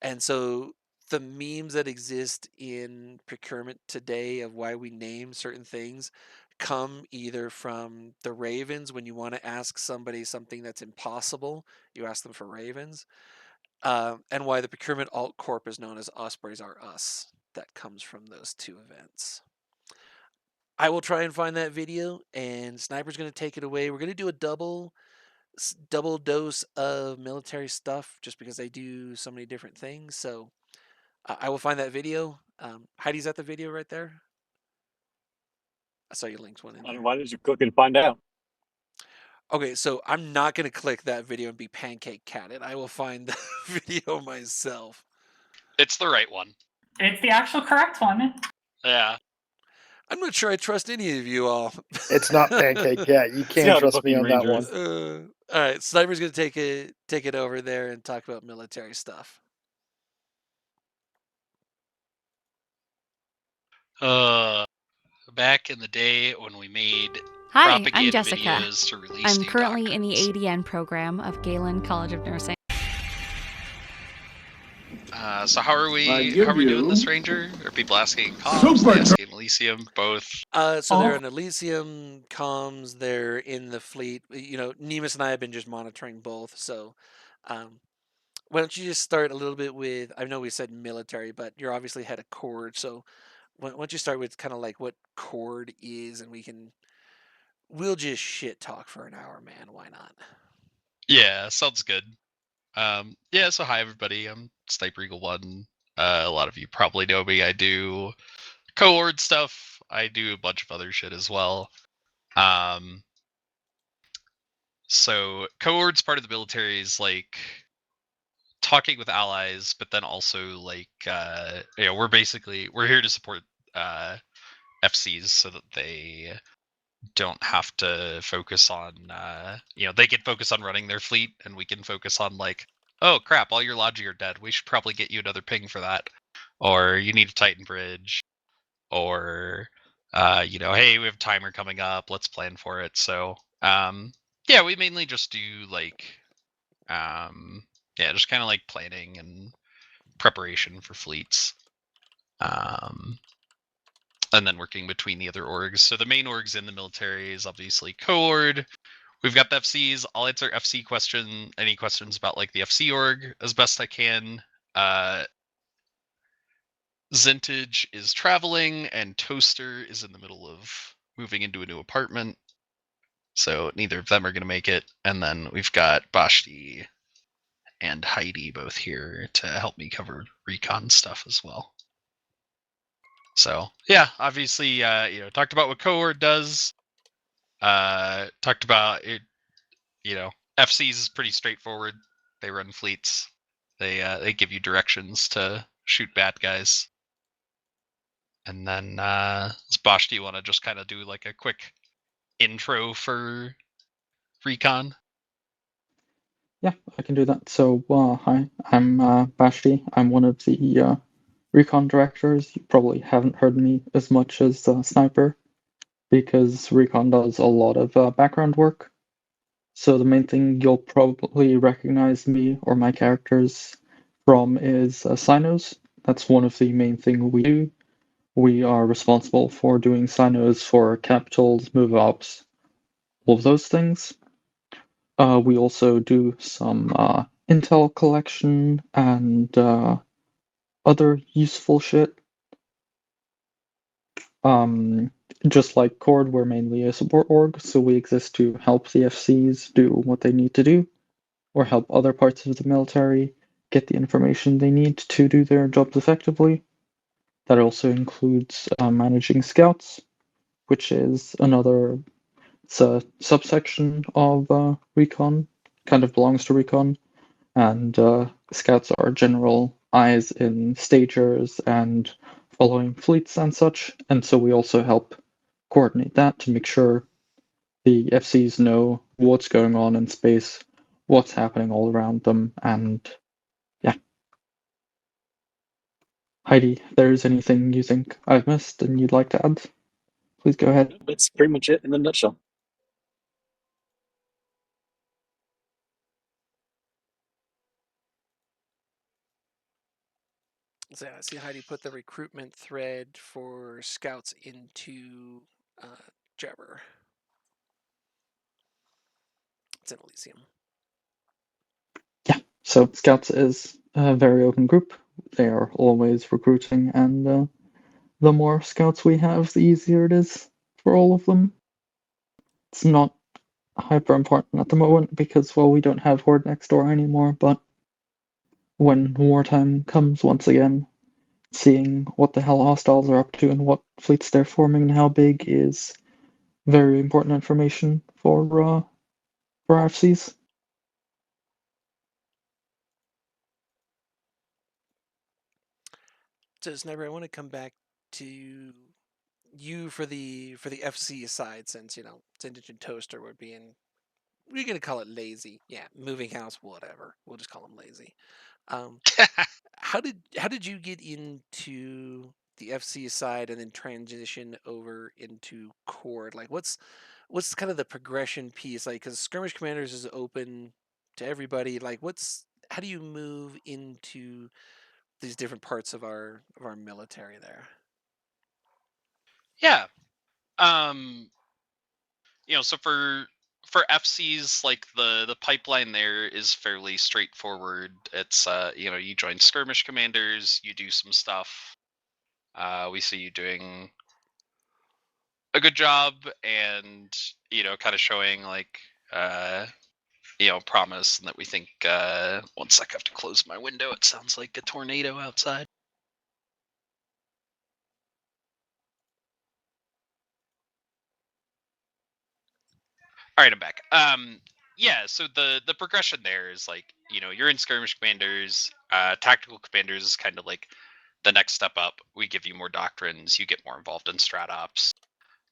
And so the memes that exist in procurement today of why we name certain things come either from the Ravens. When you want to ask somebody something that's impossible, you ask them for Ravens. And why the procurement alt corp is known as Ospreys Are Us. That comes from those two events. I will try and find that video, and Sniper's going to take it away. We're going to do a double dose of military stuff just because they do so many different things. So I will find that video. Heidi's at the video right there. I saw you linked one in there. Why did you click and find out? Okay, so I'm not going to click that video and be pancake catted. I will find the video myself. It's the right one. It's the actual correct one. Yeah. I'm not sure I trust any of you all. It's not pancake. Yeah, you See can't how the trust me fucking on that one. Rangers- All right, Sniper's going to take it over there and talk about military stuff. Back in the day when we made Hi, I'm propaganda Jessica. videos to release I'm new currently in the doctrines. ADN program of Galen College of Nursing. So how are we doing this, Ranger? Are people asking comms? They asking Elysium? Both? So they're in Elysium comms. They're in the fleet. You know, Nemus and I have been just monitoring both. So, why don't you just start a little bit with? I know we said military, but you're obviously head of Cord. So, why don't you start with kind of like what Cord is, and we'll just shit talk for an hour, man. Why not? Yeah, sounds good. Yeah, so hi everybody, I'm Sniper Eagle 1. A lot of you probably know me. I do cohort stuff. I do a bunch of other shit as well. So cohort's part of the military is like talking with allies, but then also like we're here to support FCs so that they don't have to focus on they can focus on running their fleet, and we can focus on like, oh crap, all your logi are dead, we should probably get you another ping for that, or you need a Titan bridge, or hey, we have a timer coming up, let's plan for it. So yeah, we mainly just do like just kind of like planning and preparation for fleets. And then working between the other orgs. So the main orgs in the military is obviously Coord. We've got the FCs. I'll answer FC any questions about like the FC org as best I can. Zintage is traveling, and Toaster is in the middle of moving into a new apartment. So neither of them are going to make it. And then we've got Baschti and Heidi both here to help me cover recon stuff as well. So yeah, obviously, talked about what cohort does. Talked about it. FCs is pretty straightforward. They run fleets. They give you directions to shoot bad guys. And then, Bosch, do you want to just kind of do like a quick intro for Recon? Yeah, I can do that. So, hi, I'm Baschti. I'm one of the Recon directors. You probably haven't heard me as much as Sniper, because Recon does a lot of background work. So the main thing you'll probably recognize me or my characters from is Sinos. That's one of the main things we do. We are responsible for doing Sinos for capitals, move ops, all of those things. We also do some intel collection and other useful shit. Just like Cord, we're mainly a support org, so we exist to help the FCs do what they need to do, or help other parts of the military get the information they need to do their jobs effectively. That also includes managing scouts, which is it's a subsection of Recon, kind of belongs to Recon, and scouts are general eyes in stagers and following fleets and such, and so we also help coordinate that to make sure the FCs know what's going on in space, what's happening all around them, and yeah. Heidi, if there's anything you think I've missed and you'd like to add, please go ahead. That's pretty much it in a nutshell. So I see Heidi put the recruitment thread for scouts into Jabber. It's in Elysium. Yeah, so Scouts is a very open group. They are always recruiting, and the more Scouts we have, the easier it is for all of them. It's not hyper important at the moment because, well, we don't have Horde next door anymore, but when wartime comes once again, seeing what the hell hostiles are up to and what fleets they're forming and how big is very important information for RFCs. So Sniper, I want to come back to you for the FC side, since Sandwich and Toaster were being, we're gonna call it lazy. Yeah, moving house, whatever. We'll just call them lazy. How did you get into the FC side and then transition over into Cord? Like, what's kind of the progression piece? Like, because Skirmish Commanders is open to everybody. Like, how do you move into these different parts of our military there? Yeah. So for FCs, like the pipeline there is fairly straightforward. It's you join skirmish commanders, you do some stuff. We see you doing a good job, and kind of showing like promise, and that we think. 1 sec, I have to close my window. It sounds like a tornado outside. All right, I'm back. Yeah, so the progression there is like, you're in skirmish commanders. Tactical commanders is kind of like the next step up. We give you more doctrines, you get more involved in strat ops.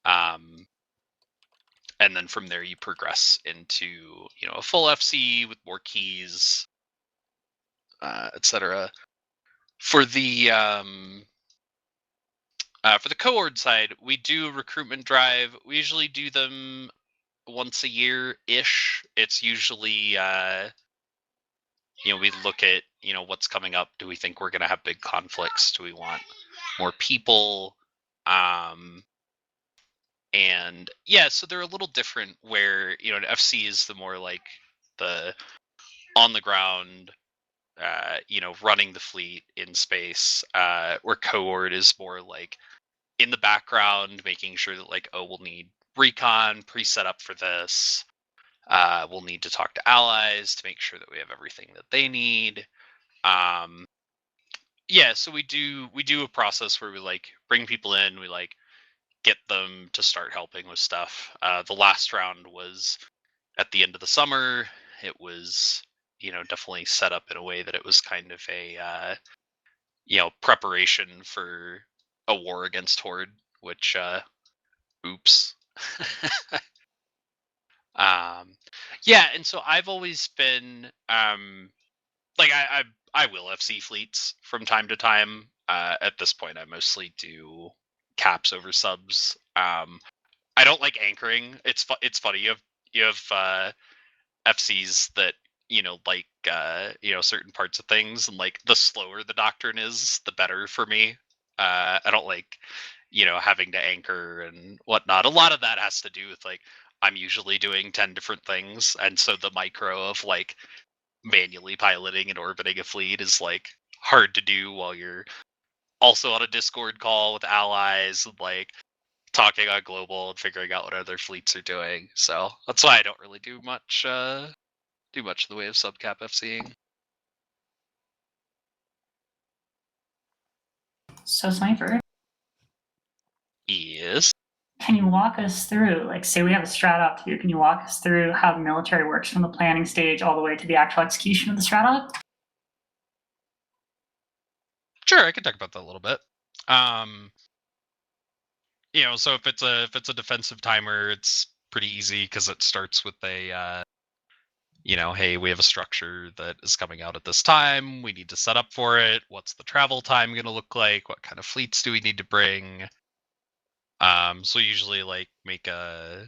And then from there you progress into, a full FC with more keys, etc. For the cohort side, we do a recruitment drive. We usually do them once a year-ish. It's usually we look at what's coming up. Do we think we're going to have big conflicts? Do we want more people? And yeah, so they're a little different where an FC is the more like the on the ground, running the fleet in space, where cohort is more like in the background, making sure that like, we'll need recon pre-set up for this. We'll need to talk to allies to make sure that we have everything that they need. Yeah, so we do a process where we like bring people in, we like get them to start helping with stuff. The last round was at the end of the summer. It was definitely set up in a way that it was kind of a preparation for a war against Horde, which oops. Yeah, and so I've always been like I will FC fleets from time to time. At this point, I mostly do caps over subs. I don't like anchoring. It's funny. You have FCs that like certain parts of things, and like the slower the doctrine is, the better for me. I don't like having to anchor and whatnot. A lot of that has to do with like I'm usually doing 10 different things, and so the micro of like manually piloting and orbiting a fleet is like hard to do while you're also on a Discord call with allies and like talking on global and figuring out what other fleets are doing. So that's why I don't really do much in the way of subcap FCing. So Sniper, Yes. can you walk us through, like, say we have a strat op here, can you walk us through how the military works from the planning stage all the way to the actual execution of the strat op? Sure, I can talk about that a little bit. So if it's a defensive timer, it's pretty easy because it starts with a hey, we have a structure that is coming out at this time. We need to set up for it. What's the travel time going to look like? What kind of fleets do we need to bring? So usually like make a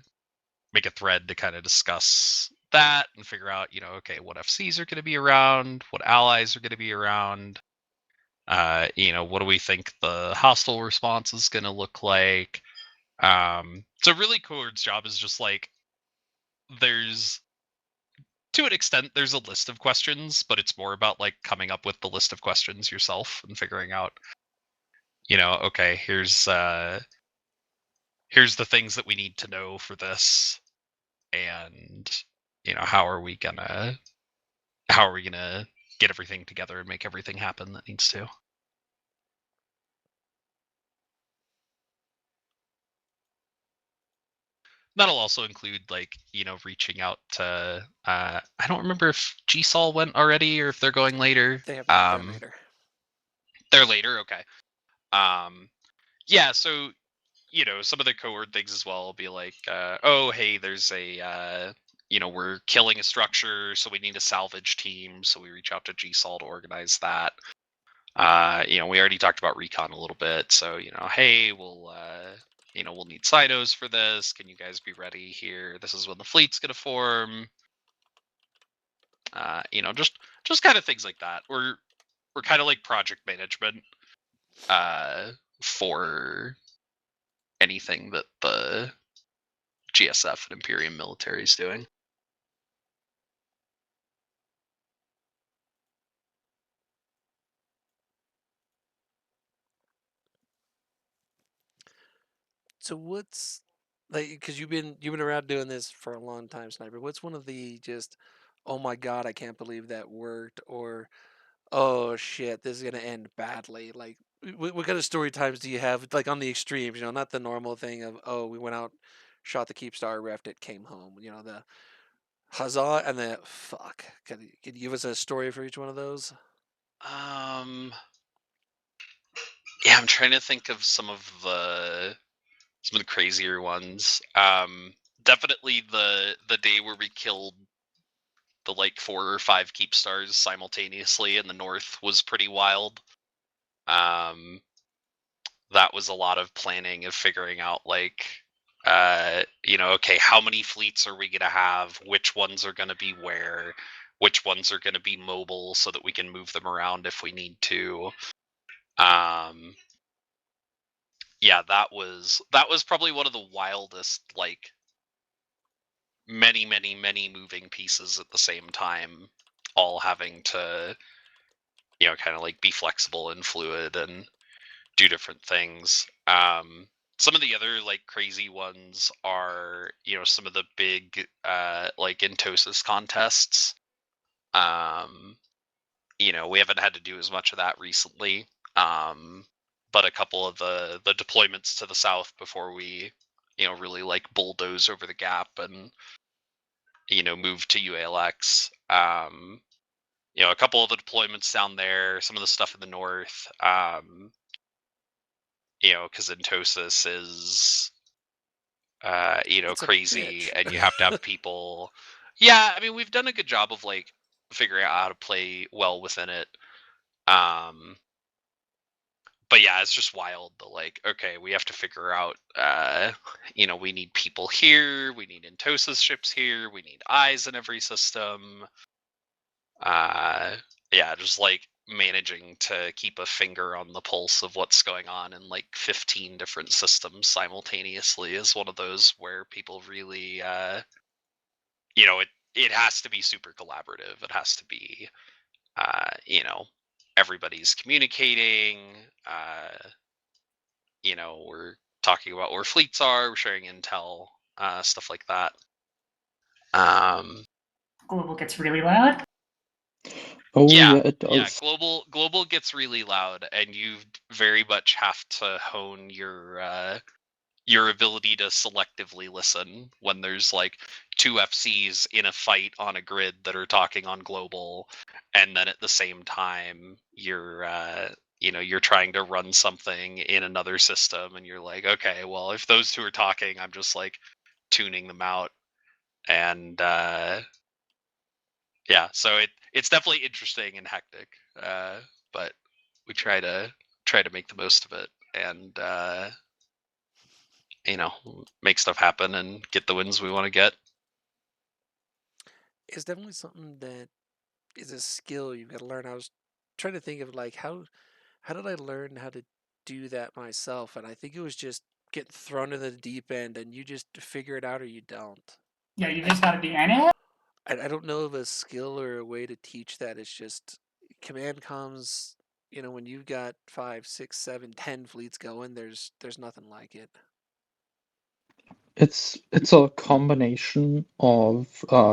thread to kind of discuss that and figure out, okay, what FCs are going to be around, what allies are going to be around. What do we think the hostile response is going to look like? So really Cord's job is just like, there's, to an extent, there's a list of questions, but it's more about like coming up with the list of questions yourself and figuring out, okay, here's the things that we need to know for this, and how are we gonna get everything together and make everything happen that needs to. That'll also include reaching out to I don't remember if GSOL went already or if they're going later. They have not. They're later. They're later, okay. Yeah, so some of the cohort things as well will be like, oh hey, there's a we're killing a structure, so we need a salvage team, so we reach out to GSOL to organize that. We already talked about Recon a little bit, so hey, we'll need Cytos for this. Can you guys be ready here? This is when the fleet's gonna form. Just kind of things like that. We're kind of like project management for anything that the GSF and Imperium military is doing. So what's like, because you've been around doing this for a long time, Sniper. What's one of the just, oh my god, I can't believe that worked, or oh shit, this is gonna end badly? Like, what kind of story times do you have? Like on the extremes, not the normal thing of, oh, we went out, shot the Keepstar, refed it, came home. The huzzah and the fuck. Can you give us a story for each one of those? Yeah, I'm trying to think of some of the crazier ones. Definitely the day where we killed the 4 or 5 Keepstars simultaneously in the north was pretty wild. That was a lot of planning of figuring out okay, how many fleets are we gonna have? Which ones are gonna be where? Which ones are gonna be mobile so that we can move them around if we need to? Yeah, that was probably one of the wildest, many moving pieces at the same time, all having to kind of be flexible and fluid and do different things. Some of the other crazy ones are some of the big Entosis contests. We haven't had to do as much of that recently, but a couple of the deployments to the south before we really bulldoze over the gap and move to UALX. A couple of the deployments down there, some of the stuff in the north, because Entosis is It's a crazy, bitch. and you have to have people. Yeah, I mean, we've done a good job of figuring out how to play well within it. But yeah, it's just wild. Okay, we have to figure out. We need people here. We need Entosis ships here. We need eyes in every system. Yeah, just managing to keep a finger on the pulse of what's going on in 15 different systems simultaneously is one of those where people really it has to be super collaborative. It has to be everybody's communicating. We're talking about where fleets are, we're sharing intel, stuff like that. Global gets really loud. Oh Yeah, it does. Yeah, global gets really loud, and you very much have to hone your ability to selectively listen when there's 2 FCs in a fight on a grid that are talking on global, and then at the same time you're you're trying to run something in another system, and you're like, okay, well, if those 2 are talking, I'm just tuning them out. And yeah, so it's definitely interesting and hectic, but we try to make the most of it, and make stuff happen and get the wins we want to get. It's definitely something that is a skill you've got to learn. I was trying to think of how how did I learn how to do that myself? And I think it was just getting thrown in the deep end, and you just figure it out or you don't. Yeah, you just got to be in it. I don't know of a skill or a way to teach that. It's just command comms. When you've got 5, 6, 7, 10 fleets going, there's nothing like it. It's a combination of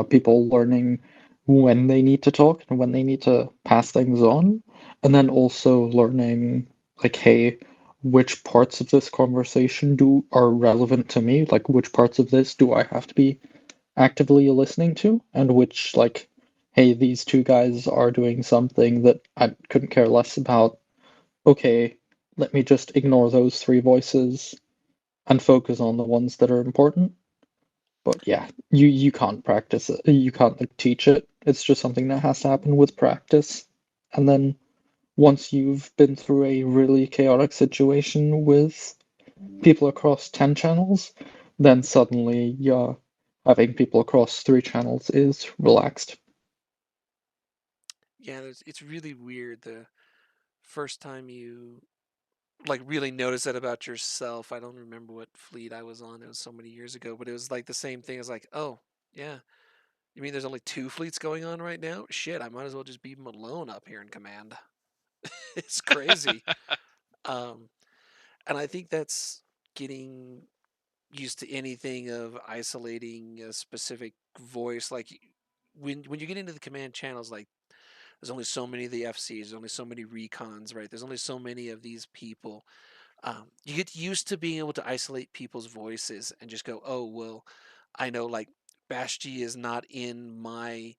people learning when they need to talk and when they need to pass things on, and then also learning like, hey, which parts of this conversation are relevant to me? Like, which parts of this do I have to be actively listening to, and which, like, hey, these two guys are doing something that I couldn't care less about. Okay, let me just ignore those three voices and focus on the ones that are important. But yeah, you can't practice it. You can't like teach it. It's just something that has to happen with practice. And then once you've been through a really chaotic situation with people across 10 channels, then suddenly having people across 3 channels is relaxed. Yeah, it's really weird the first time you like really notice that about yourself. I don't remember what fleet I was on. It was so many years ago, but it was like the same thing as like, oh, yeah. You mean there's only 2 fleets going on right now? Shit, I might as well just be Malone up here in command. It's crazy. um and I think that's getting used to anything of isolating a specific voice. Like when you get into the command channels, like there's only so many of the FCs, there's only so many recons, right? There's only so many of these people. You get used to being able to isolate people's voices and just go, oh, well, I know like Baschti is not in my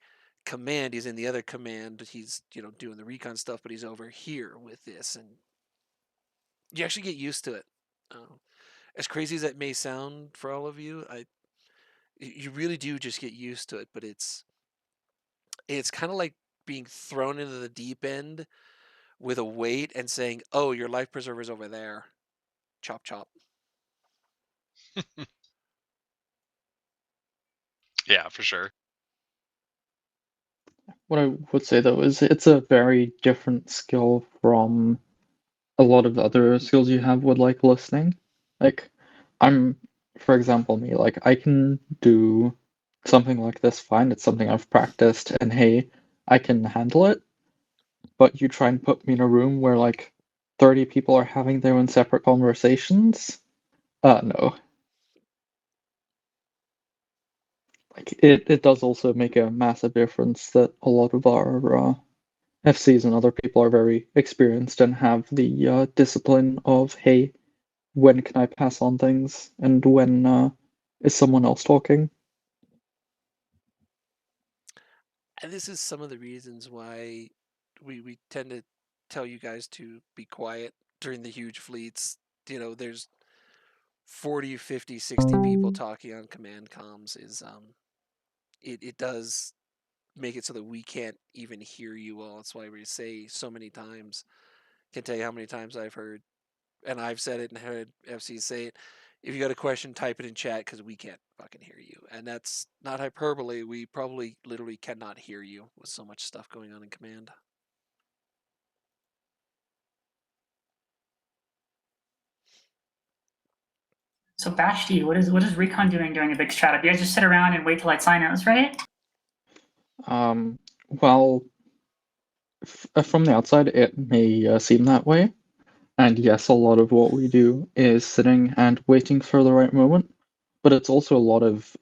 command. He's in the other command. He's, doing the recon stuff, but he's over here with this. And you actually get used to it. As crazy as that may sound for all of you, you really do just get used to it, but it's kind of like being thrown into the deep end with a weight and saying, "Oh, your life preserver's over there." Chop chop. Yeah, for sure. What I would say though is it's a very different skill from a lot of the other skills you have with like listening. Like I'm, for example, me, like I can do something like this fine. It's something I've practiced and hey, I can handle it. But you try and put me in a room where like 30 people are having their own separate conversations. No. Like it does also make a massive difference that a lot of our FCs and other people are very experienced and have the discipline of, hey, when can I pass on things and when is someone else talking? And this is some of the reasons why we tend to tell you guys to be quiet during the huge fleets. There's 40, 50, 60 people talking on command comms is it does make it so that we can't even hear you all. That's why we say so many times. Can tell you how many times I've heard, and I've said it and heard FC say it. If you got a question, type it in chat because we can't fucking hear you. And that's not hyperbole. We probably literally cannot hear you with so much stuff going on in command. So Baschti, what is Recon doing during a big strat? You guys just sit around and wait till light sinos, right? Well, from the outside, it may seem that way. And yes, a lot of what we do is sitting and waiting for the right moment. But it's also a lot of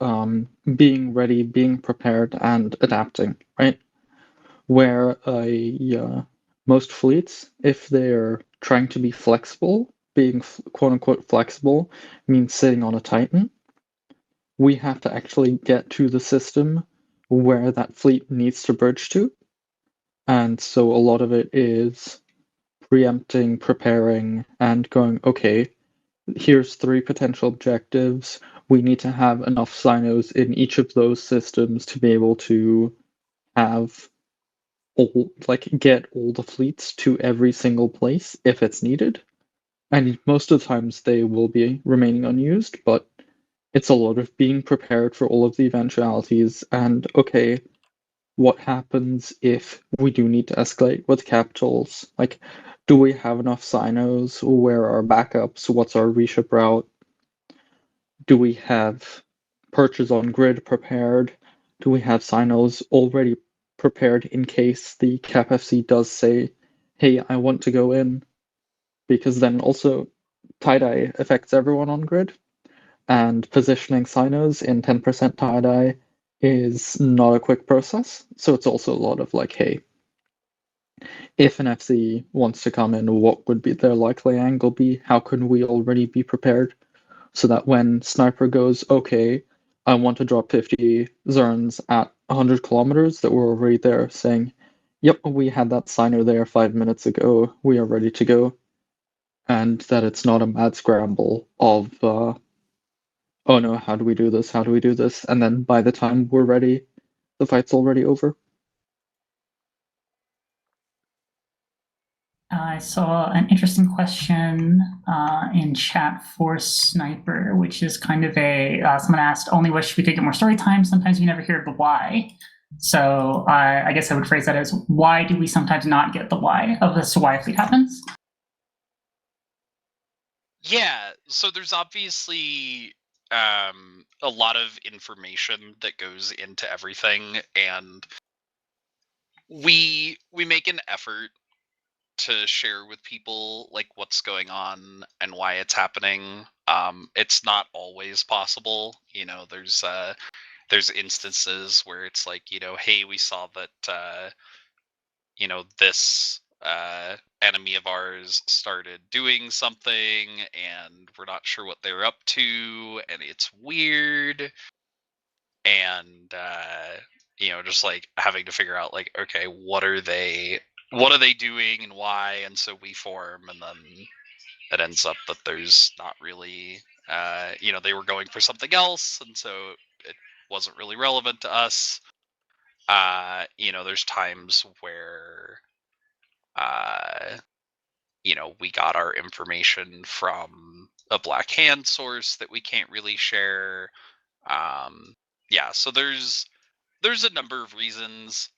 being ready, being prepared, and adapting, right? Where most fleets, if they're trying to be flexible, being quote unquote flexible means sitting on a Titan. We have to actually get to the system where that fleet needs to bridge to. And so a lot of it is preempting, preparing, and going, okay, here's 3 potential objectives. We need to have enough sinos in each of those systems to be able to have get all the fleets to every single place if it's needed. And most of the times they will be remaining unused, but it's a lot of being prepared for all of the eventualities and okay, what happens if we do need to escalate with capitals? Like do we have enough sinos? Where are backups? What's our reship route? Do we have perches on grid prepared? Do we have sinos already prepared in case the CapFC does say, hey, I want to go in? Because then also tie-dye affects everyone on grid, and positioning sinos in 10% tie-dye is not a quick process. So it's also a lot of like, hey, if an FC wants to come in, what would be their likely angle be? How can we already be prepared? So that when Sniper goes, okay, I want to drop 50 Zerns at 100 kilometers, that we're already there saying, yep, we had that signer there 5 minutes ago, we are ready to go. And that it's not a mad scramble of, oh no, how do we do this? How do we do this? And then by the time we're ready, the fight's already over. I saw an interesting question in chat for Sniper, which is kind of a someone asked, only wish we could get more story time. Sometimes we never hear the why. So I guess I would phrase that as, why do we sometimes not get the why of this why fleet happens? Yeah, so there's obviously a lot of information that goes into everything, and we make an effort to share with people like what's going on and why it's happening. It's not always possible. You know, there's instances where it's like, you know, hey, we saw that you know, this enemy of ours started doing something and we're not sure what they're up to and it's weird, and you know, just like having to figure out like, okay, what are they doing and why, and so we form, and then it ends up that there's not really you know, they were going for something else and so it wasn't really relevant to us. You know, there's times where you know, we got our information from a Black Hand source that we can't really share. Yeah, so there's a number of reasons.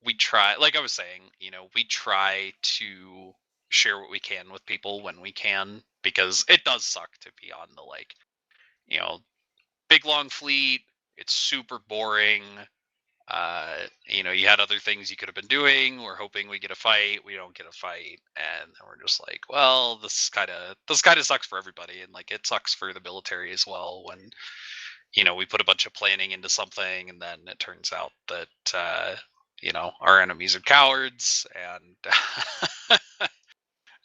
We try, like I was saying, you know, we try to share what we can with people when we can, because it does suck to be on the, like, you know, big long fleet. It's super boring. You know, you had other things you could have been doing. We're hoping we get a fight. We don't get a fight, and we're just like, well, this kind of sucks for everybody, and like it sucks for the military as well when, you know, we put a bunch of planning into something and then it turns out that you know, our enemies are cowards, and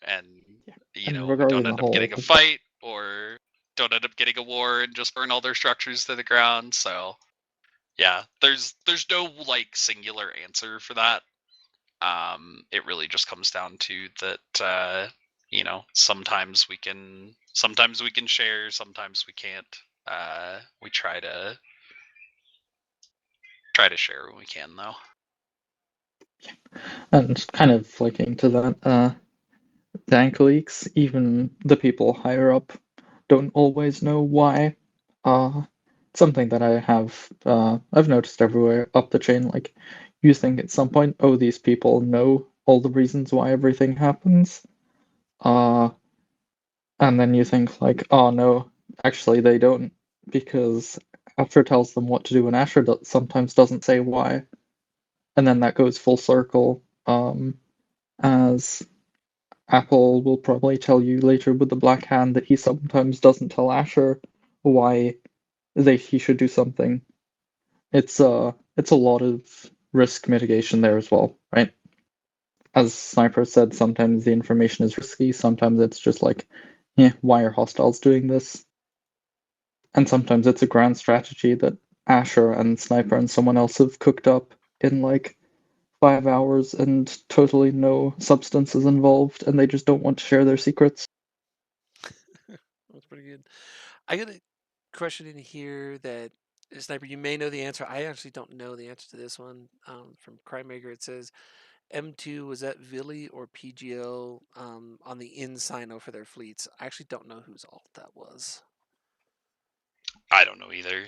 and you And know, we regarding don't the end up getting a whole, fight, or don't end up getting a war and just burn all their structures to the ground. So yeah, there's no like singular answer for that. It really just comes down to that you know, sometimes we can share, sometimes we can't. We try to share when we can, though. and kind of linking to that, tank leaks, even the people higher up don't always know why. Something that I've noticed everywhere up the chain, like, you think at some point, oh, these people know all the reasons why everything happens. And then you think like, oh no, actually they don't, because Asher tells them what to do and Asher sometimes doesn't say why. And then that goes full circle, as Apple will probably tell you later with the Black Hand that he sometimes doesn't tell Asher why he should do something. It's a lot of risk mitigation there as well, right? As Sniper said, sometimes the information is risky, sometimes it's just like, yeah, why are hostiles doing this? And sometimes it's a grand strategy that Asher and Sniper and someone else have cooked up in like 5 hours and totally no substance is involved and they just don't want to share their secrets. That's pretty good. I got a question in here that, Sniper, you may know the answer. I actually don't know the answer to this one. From Crimemaker, it says M2 was that Villy or PGL on the Insino for their fleets. I actually don't know whose alt that was. I don't know either.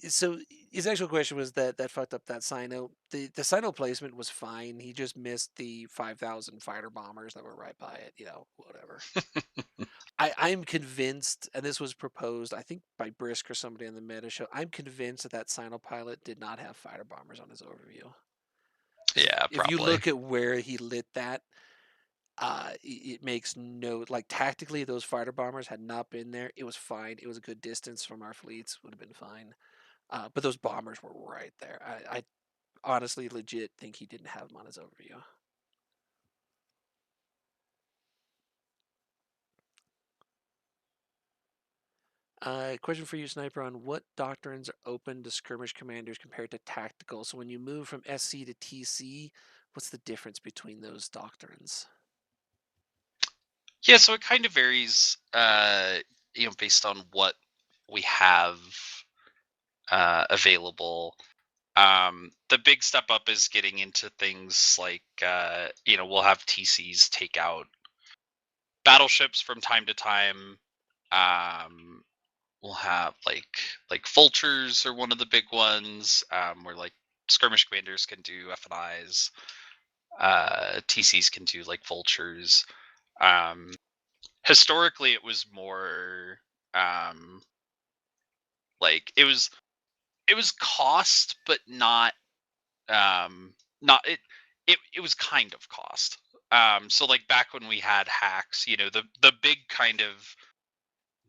So his actual question was that fucked up that Sino. The Sino placement was fine. He just missed the 5,000 fighter bombers that were right by it. Whatever. I'm convinced, and this was proposed, I think, by Brisk or somebody on the meta show. I'm convinced that Sino pilot did not have fighter bombers on his overview. Yeah, If you probably. look at where he lit that, it makes no tactically those fighter bombers had not been there. It was fine. It was a good distance from our fleets. Would have been fine. But those bombers were right there. I honestly, legit think he didn't have them on his overview. Question for you, Sniper, on what doctrines are open to skirmish commanders compared to tactical? So when you move from SC to TC, what's the difference between those doctrines? Yeah, so it kind of varies, based on what we have available. The big step up is getting into things like, we'll have TCs take out battleships from time to time. We'll have like vultures are one of the big ones, where like skirmish commanders can do FNIs. TCs can do like vultures. Historically, it was more like it was cost, but not it was kind of cost. So like back when we had hacks, the big kind of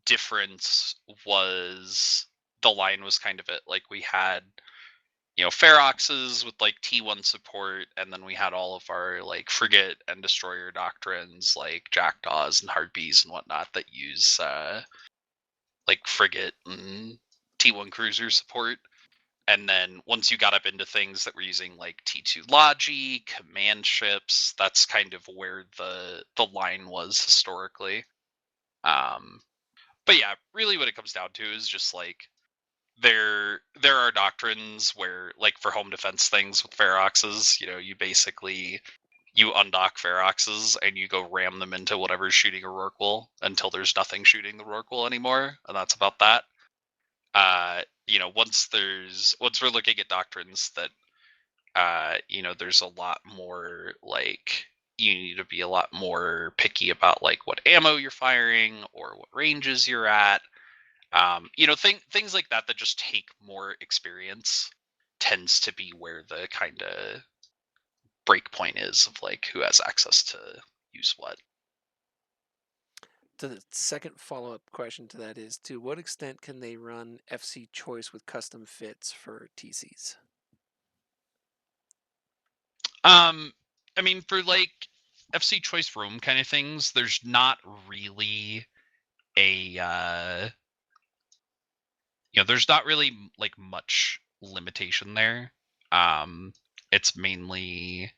difference was the line was kind of it. Like we had Feroxes with like T1 support, and then we had all of our like frigate and destroyer doctrines like Jackdaws and Harpies and whatnot that use like frigate and T1 cruiser support. And then once you got up into things that were using like T2 Logi, command ships, that's kind of where the line was historically. But yeah, really what it comes down to is just like there are doctrines where like for home defense things with Feroxes, you basically you undock Feroxes and you go ram them into whatever's shooting a Rorqual until there's nothing shooting the Rorqual anymore, and that's about that. Once we're looking at doctrines that there's a lot more like you need to be a lot more picky about like what ammo you're firing or what ranges you're at. Things like that just take more experience tends to be where the kind of break point is of like who has access to use what. The second follow-up question to that is, to what extent can they run FC choice with custom fits for TCs? I mean, for like FC choice roam kind of things, there's not really a there's not really like much limitation there. It's mainly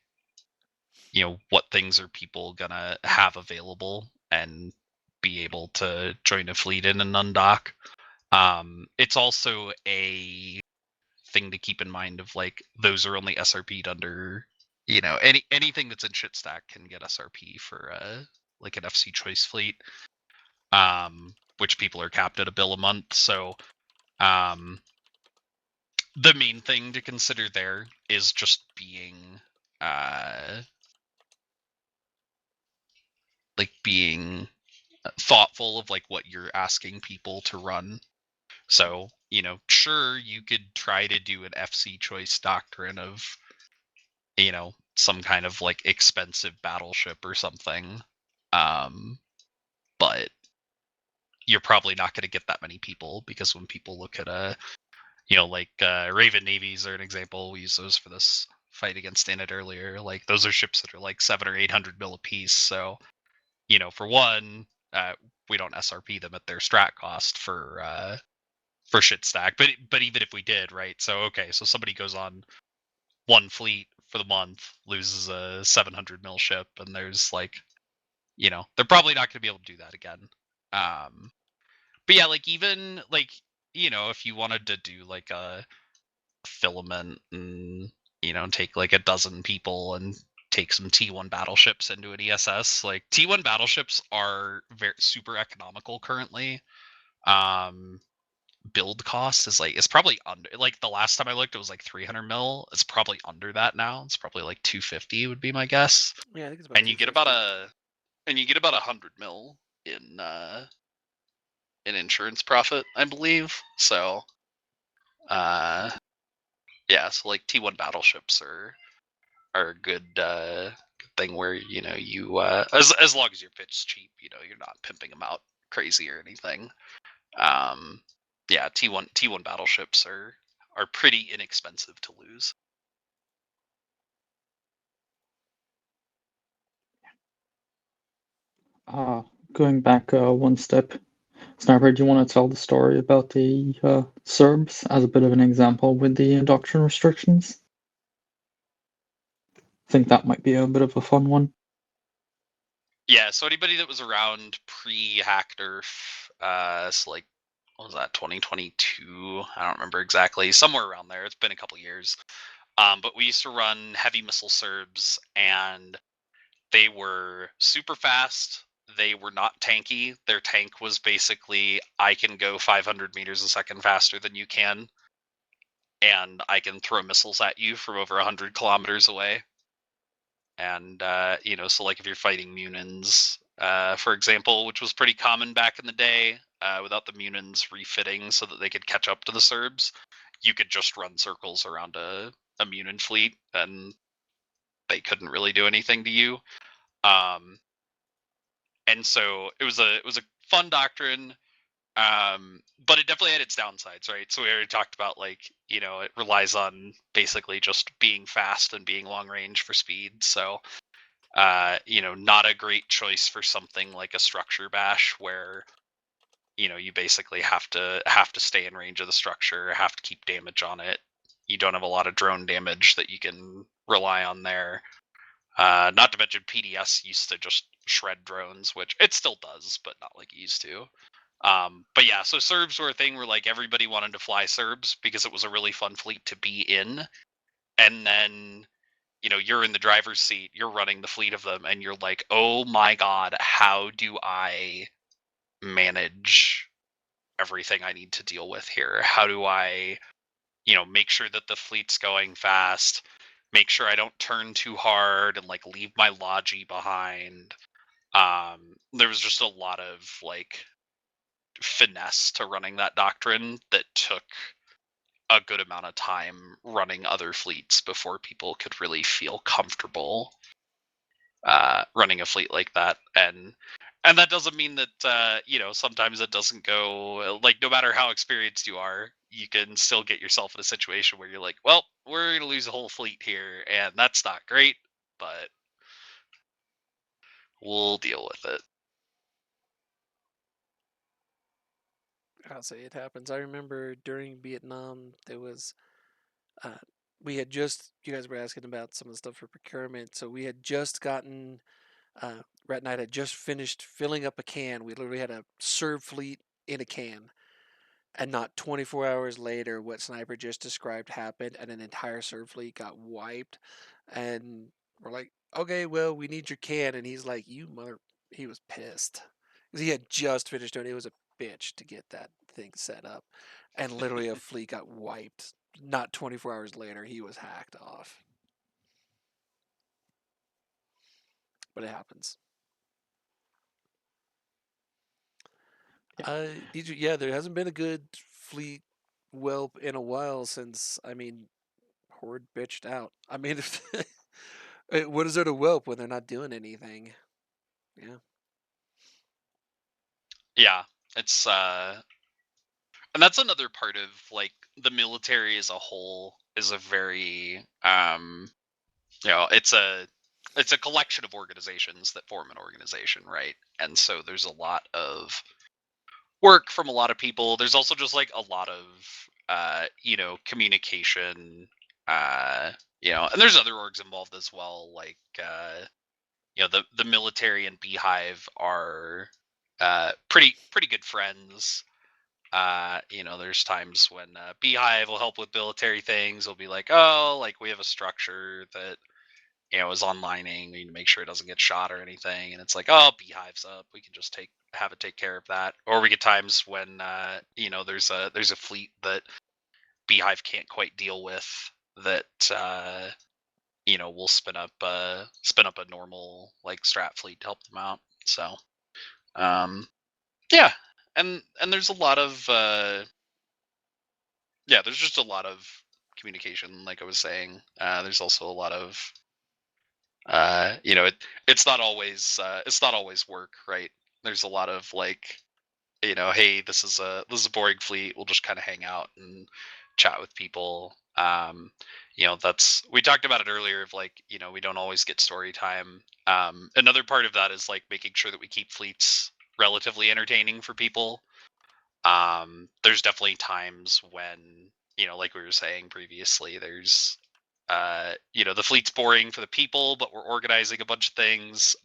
what things are people gonna have available and be able to join a fleet in and undock. It's also a thing to keep in mind of like those are only SRP'd under anything that's in shit stack can get SRP for like an FC choice fleet, which people are capped at $1 bill a month. So the main thing to consider there is just being being thoughtful of like what you're asking people to run. So sure, you could try to do an FC choice doctrine of some kind of like expensive battleship or something, but you're probably not going to get that many people, because when people look at Raven navies are an example. We use those for this fight against Init earlier. Like those are ships that are like 700 or 800 mil a piece. So for one, we don't SRP them at their strat cost for shit stack. But even if we did, right? So okay, so somebody goes on one fleet for the month, loses a 700 mil ship, and there's like, they're probably not going to be able to do that again. But yeah, like even like if you wanted to do like a filament and take like a dozen people and take some T1 battleships into an ESS, like T1 battleships are very super economical currently. build cost is like, it's probably under, like the last time I looked, it was like 300 mil. It's probably under that now. It's probably like 250 would be my guess. Yeah, I think it's about. And you get about 100 mil in insurance profit, I believe. So, yeah, so like T1 battleships are a good thing where you as long as your pitch's cheap, you're not pimping them out crazy or anything. Yeah, T1 battleships are pretty inexpensive to lose. Going back one step, Sniper, do you want to tell the story about the Serbs as a bit of an example with the doctrine restrictions? I think that might be a bit of a fun one. Yeah, so anybody that was around pre-Hackturf, so like, what was that, 2022? I don't remember exactly, somewhere around there. It's been a couple years. But we used to run heavy missile Serbs, and they were super fast. They were not tanky. Their tank was basically, I can go 500 meters a second faster than you can, and I can throw missiles at you from over 100 kilometers away. And, so like if you're fighting Munins, for example, which was pretty common back in the day, without the Munins refitting so that they could catch up to the Serbs, you could just run circles around a Munin fleet, and they couldn't really do anything to you. And so it was a fun doctrine, but it definitely had its downsides, right? So we already talked about, like, it relies on basically just being fast and being long range for speed. So, not a great choice for something like a structure bash where, you basically have to stay in range of the structure, have to keep damage on it. You don't have a lot of drone damage that you can rely on there. Not to mention PDS used to just shred drones, which it still does, but not like it used to. But yeah, so Serbs were a thing where like everybody wanted to fly Serbs because it was a really fun fleet to be in. And then, you're in the driver's seat, you're running the fleet of them, and you're like, oh my God, how do I manage everything I need to deal with here? How do I, make sure that the fleet's going fast, make sure I don't turn too hard and like leave my logi behind. There was just a lot of like finesse to running that doctrine that took a good amount of time running other fleets before people could really feel comfortable running a fleet like that. And that doesn't mean that sometimes it doesn't go, like, no matter how experienced you are, you can still get yourself in a situation where you're like, well, we're gonna lose a whole fleet here, and that's not great, but we'll deal with it. I'll say it happens. I remember during Vietnam, there was, we had just, you guys were asking about some of the stuff for procurement. So we had just gotten, Rat Knight had just finished filling up a can. We literally had a Serb fleet in a can. And not 24 hours later, what Sniper just described happened, and an entire Serb fleet got wiped. And we're like, okay, well, we need your can. And he's like, you mother. He was pissed. Because he had just finished doing it. It was a bitch to get that thing set up. And literally a fleet got wiped. Not 24 hours later, he was hacked off. But it happens. Yeah, there hasn't been a good fleet whelp in a while since, Horde bitched out. What is there to whelp when they're not doing anything? Yeah. Yeah, it's and that's another part of like the military as a whole is a very it's a collection of organizations that form an organization, right? And so there's a lot of work from a lot of people. There's also just like a lot of communication, and there's other orgs involved as well, like the military and Beehive are pretty good friends. There's times when Beehive will help with military things. They'll be like, oh, like we have a structure that is onlining. We need to make sure it doesn't get shot or anything. And it's like, oh, Beehive's up. We can just have it take care of that. Or we get times when there's a fleet that Beehive can't quite deal with that we'll spin up a normal like strat fleet to help them out. So yeah, and there's a lot of there's just a lot of communication, like I was saying. There's also a lot of it's not always work, right? There's a lot of like, hey, this is a boring fleet. We'll just kind of hang out and chat with people. That's, we talked about it earlier of like, we don't always get story time. Another part of that is like making sure that we keep fleets relatively entertaining for people. There's definitely times when, like we were saying previously, there's the fleet's boring for the people, but we're organizing a bunch of things.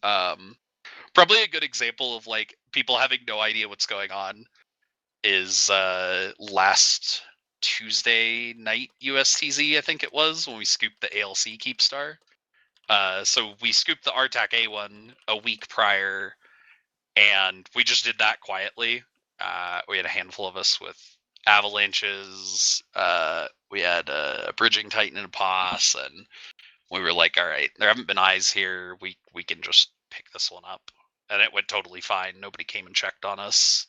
Probably a good example of like people having no idea what's going on is last Tuesday night USTZ, I think it was, when we scooped the ALC Keepstar. So we scooped the RTAC A1 a week prior, and we just did that quietly. We had a handful of us with avalanches. We had a bridging titan and a POS, and we were like, all right, there haven't been eyes here. We can just pick this one up. And it went totally fine. Nobody came and checked on us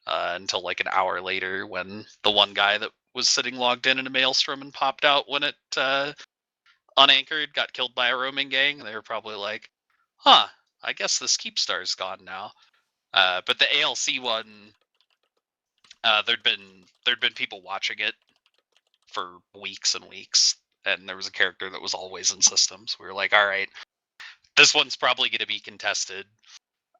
until like an hour later, when the one guy that was sitting logged in a Maelstrom and popped out when it unanchored got killed by a roaming gang. They were probably like, huh, I guess this Keepstar's gone now. But the ALC one, there'd been people watching it for weeks and weeks, and there was a character that was always in systems. We were like, all right, this one's probably going to be contested.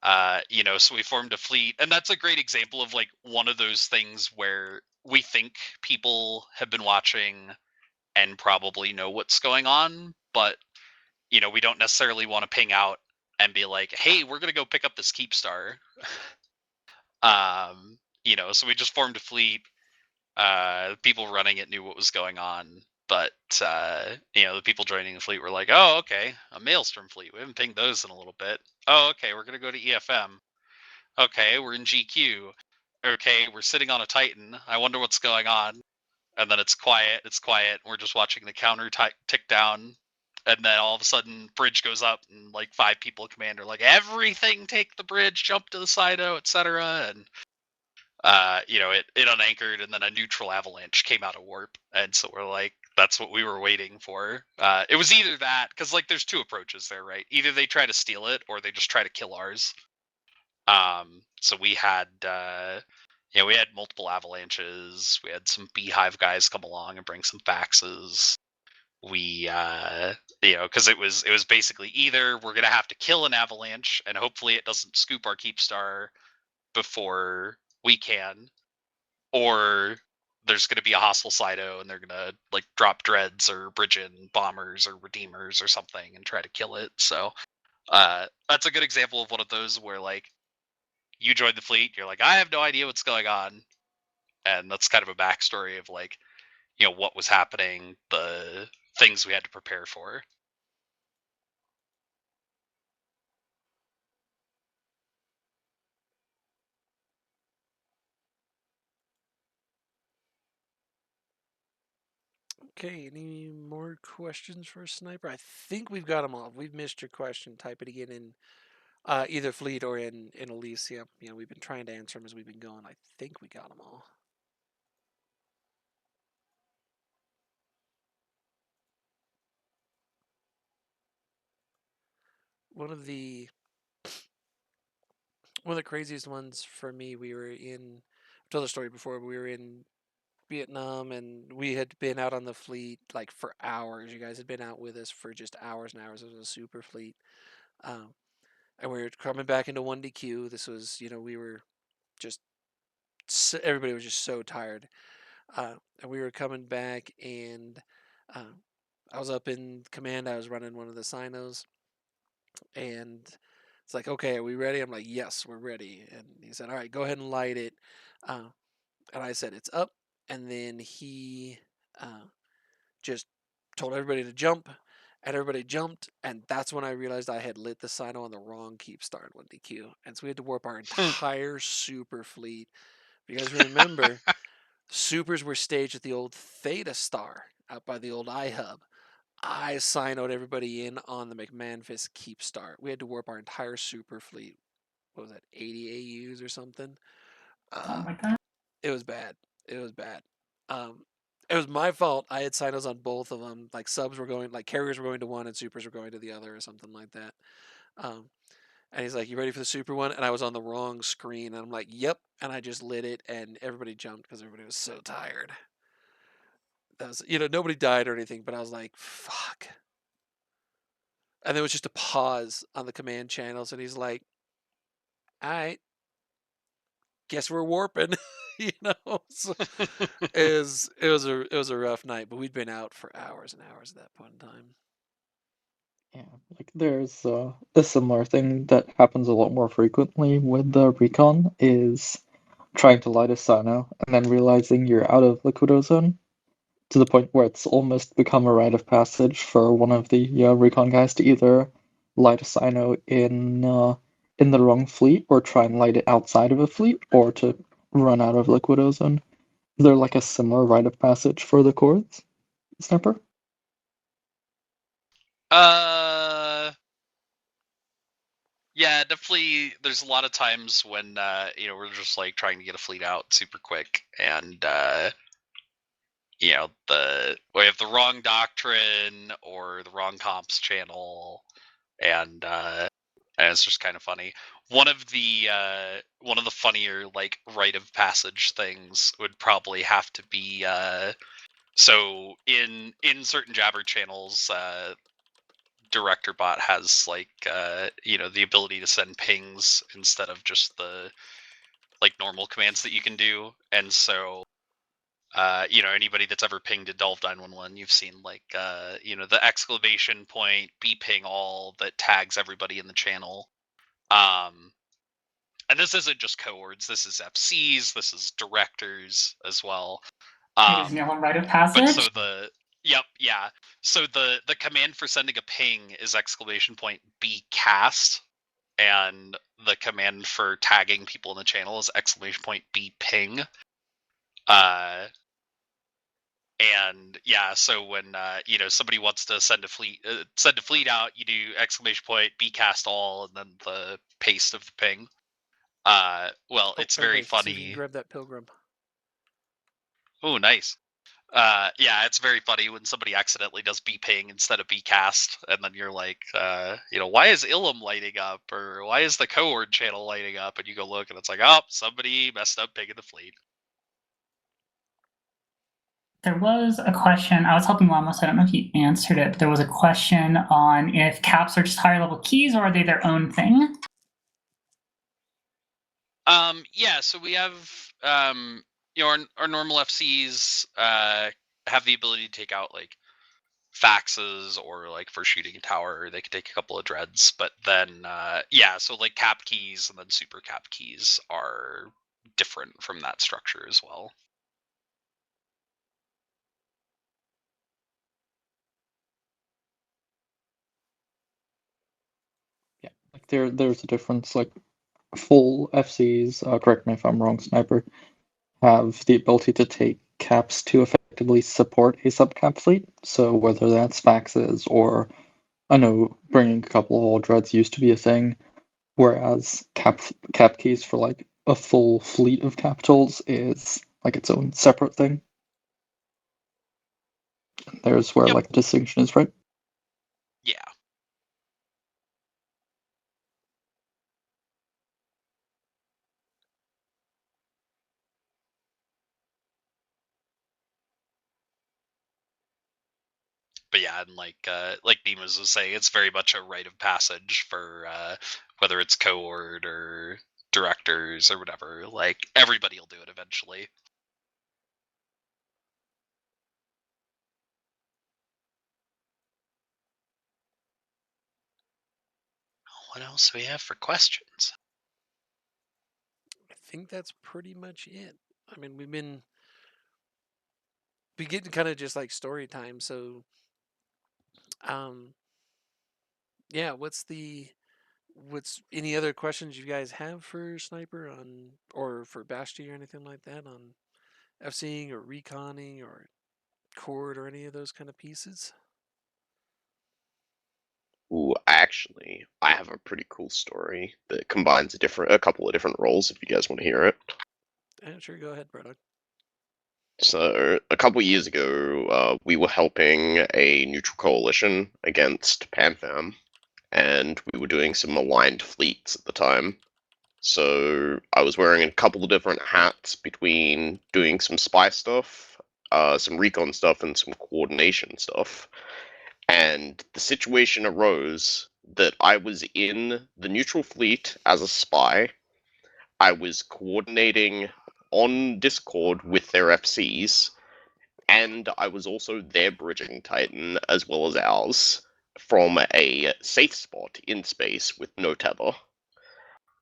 So we formed a fleet, and that's a great example of like one of those things where we think people have been watching and probably know what's going on, but we don't necessarily want to ping out and be like, hey, we're going to go pick up this Keepstar. So we just formed a fleet. People running it knew what was going on, but the people joining the fleet were like, oh, okay, a Maelstrom fleet. We haven't pinged those in a little bit. Oh, okay, we're gonna go to EFM. Okay, we're in GQ. Okay, we're sitting on a Titan. I wonder what's going on. And then it's quiet. We're just watching the counter tick down. And then all of a sudden, bridge goes up, and like 5 people command are like, everything take the bridge, jump to the Sido, etc. And it unanchored, and then a neutral avalanche came out of warp, and so we're like, that's what we were waiting for. It was either that, because like there's 2 approaches there, right? Either they try to steal it, or they just try to kill ours. So we had we had multiple avalanches. We had some Beehive guys come along and bring some faxes. We because it was basically either we're gonna have to kill an avalanche, and hopefully it doesn't scoop our Keepstar before we can, or there's going to be a hostile Sido and they're going to like drop dreads or bridge in bombers or redeemers or something and try to kill it. So that's a good example of one of those where like you join the fleet, you're like, I have no idea what's going on, and that's kind of a backstory of like what was happening, the things we had to prepare for. Okay, any more questions for Sniper? I think we've got them all. If we've missed your question, type it again in either Fleet or in Elysium. We've been trying to answer them as we've been going. I think we got them all. One of the craziest ones for me, I've told the story before, but we were in Vietnam, and we had been out on the fleet like for hours. You guys had been out with us for just hours and hours. It was a super fleet. And we were coming back into 1DQ. This was, we were just, everybody was just so tired. And we were coming back, and I was up in command. I was running one of the Sinos, and it's like, okay, are we ready? I'm like, yes, we're ready. And he said, all right, go ahead and light it. And I said, it's up. And then he just told everybody to jump. and everybody jumped, and that's when I realized I had lit the Sino on the wrong keep star in 1DQ, and so we had to warp our entire super fleet. If you guys remember, supers were staged at the old Theta Star out by the old iHub. I Sinoed everybody in on the McManfist keep star. We had to warp our entire super fleet. What was that, 80 AUs or something? Something like that. It was bad. It was bad. It was my fault. I had sinos on both of them. Like subs were going, like carriers were going to one and supers were going to the other or something like that. And he's like, "You ready for the super one?" And I was on the wrong screen. And I'm like, "Yep." And I just lit it, and everybody jumped because everybody was so tired. That was, nobody died or anything, but I was like, "Fuck." And there was just a pause on the command channels, and he's like, "All right, guess we're warping." So it was a rough night, but we'd been out for hours and hours at that point in time. Yeah, like there's a similar thing that happens a lot more frequently with the Recon is trying to light a Sino and then realizing you're out of liquid ozone to the point where it's almost become a rite of passage for one of the Recon guys to either light a Sino in the wrong fleet or try and light it outside of a fleet or to run out of liquid ozone. Is there like a similar rite of passage for the Chords, Sniper? Yeah, definitely. There's a lot of times when we're just like trying to get a fleet out super quick, and we have the wrong doctrine or the wrong comps channel, and it's just kind of funny. One of the funnier like rite of passage things would probably have to be so in certain Jabber channels. Director bot has like the ability to send pings instead of just the like normal commands that you can do, and so anybody that's ever pinged a Delve 911, you've seen like the exclamation point be ping all that tags everybody in the channel. And this isn't just cohorts, this is FCs, this is directors as well. Is Neil rite of passage? But so so the command for sending a ping is exclamation point be cast, and the command for tagging people in the channel is exclamation point be ping. And so when somebody wants to send a fleet out, you do exclamation point be cast all and then the paste of the ping. It's very funny. See if you can grab that pilgrim. Oh, nice. It's very funny when somebody accidentally does be ping instead of be cast, and then you're like, why is Ilum lighting up, or why is the cohort channel lighting up? And you go look, and it's like, oh, somebody messed up pinging the fleet. There was a question, I was helping Lamos, I don't know if he answered it, but there was a question on if caps are just higher level keys or are they their own thing? So we have our normal FCs have the ability to take out like faxes, or like for shooting a tower they can take a couple of dreads, but then so like cap keys and then super cap keys are different from that structure as well. Yeah, like there's a difference. Like full FCs, correct me if I'm wrong, Sniper, have the ability to take caps to effectively support a subcap fleet. So whether that's faxes or, I know bringing a couple of all dreads used to be a thing, whereas cap keys for like a full fleet of capitals is like its own separate thing. There's where like the distinction is, right? Yeah. But yeah, and like Nemus was saying, it's very much a rite of passage for whether it's cohort or directors or whatever. Like everybody will do it eventually. What else do we have for questions? I think that's pretty much it. I mean, we get kind of just like story time, so Yeah, what's any other questions you guys have for Sniper on, or for Baschti or anything like that on FCing or reconning or Cord or any of those kind of pieces? Ooh, actually, I have a pretty cool story that combines a couple of different roles. If you guys want to hear it. Yeah, sure, go ahead, Brodog. So a couple of years ago, we were helping a neutral coalition against PanFam, and we were doing some aligned fleets at the time. So I was wearing a couple of different hats between doing some spy stuff, some recon stuff, and some coordination stuff. And the situation arose that I was in the neutral fleet as a spy. I was coordinating on Discord with their FCs, and I was also their bridging titan as well as ours from a safe spot in space with no tether.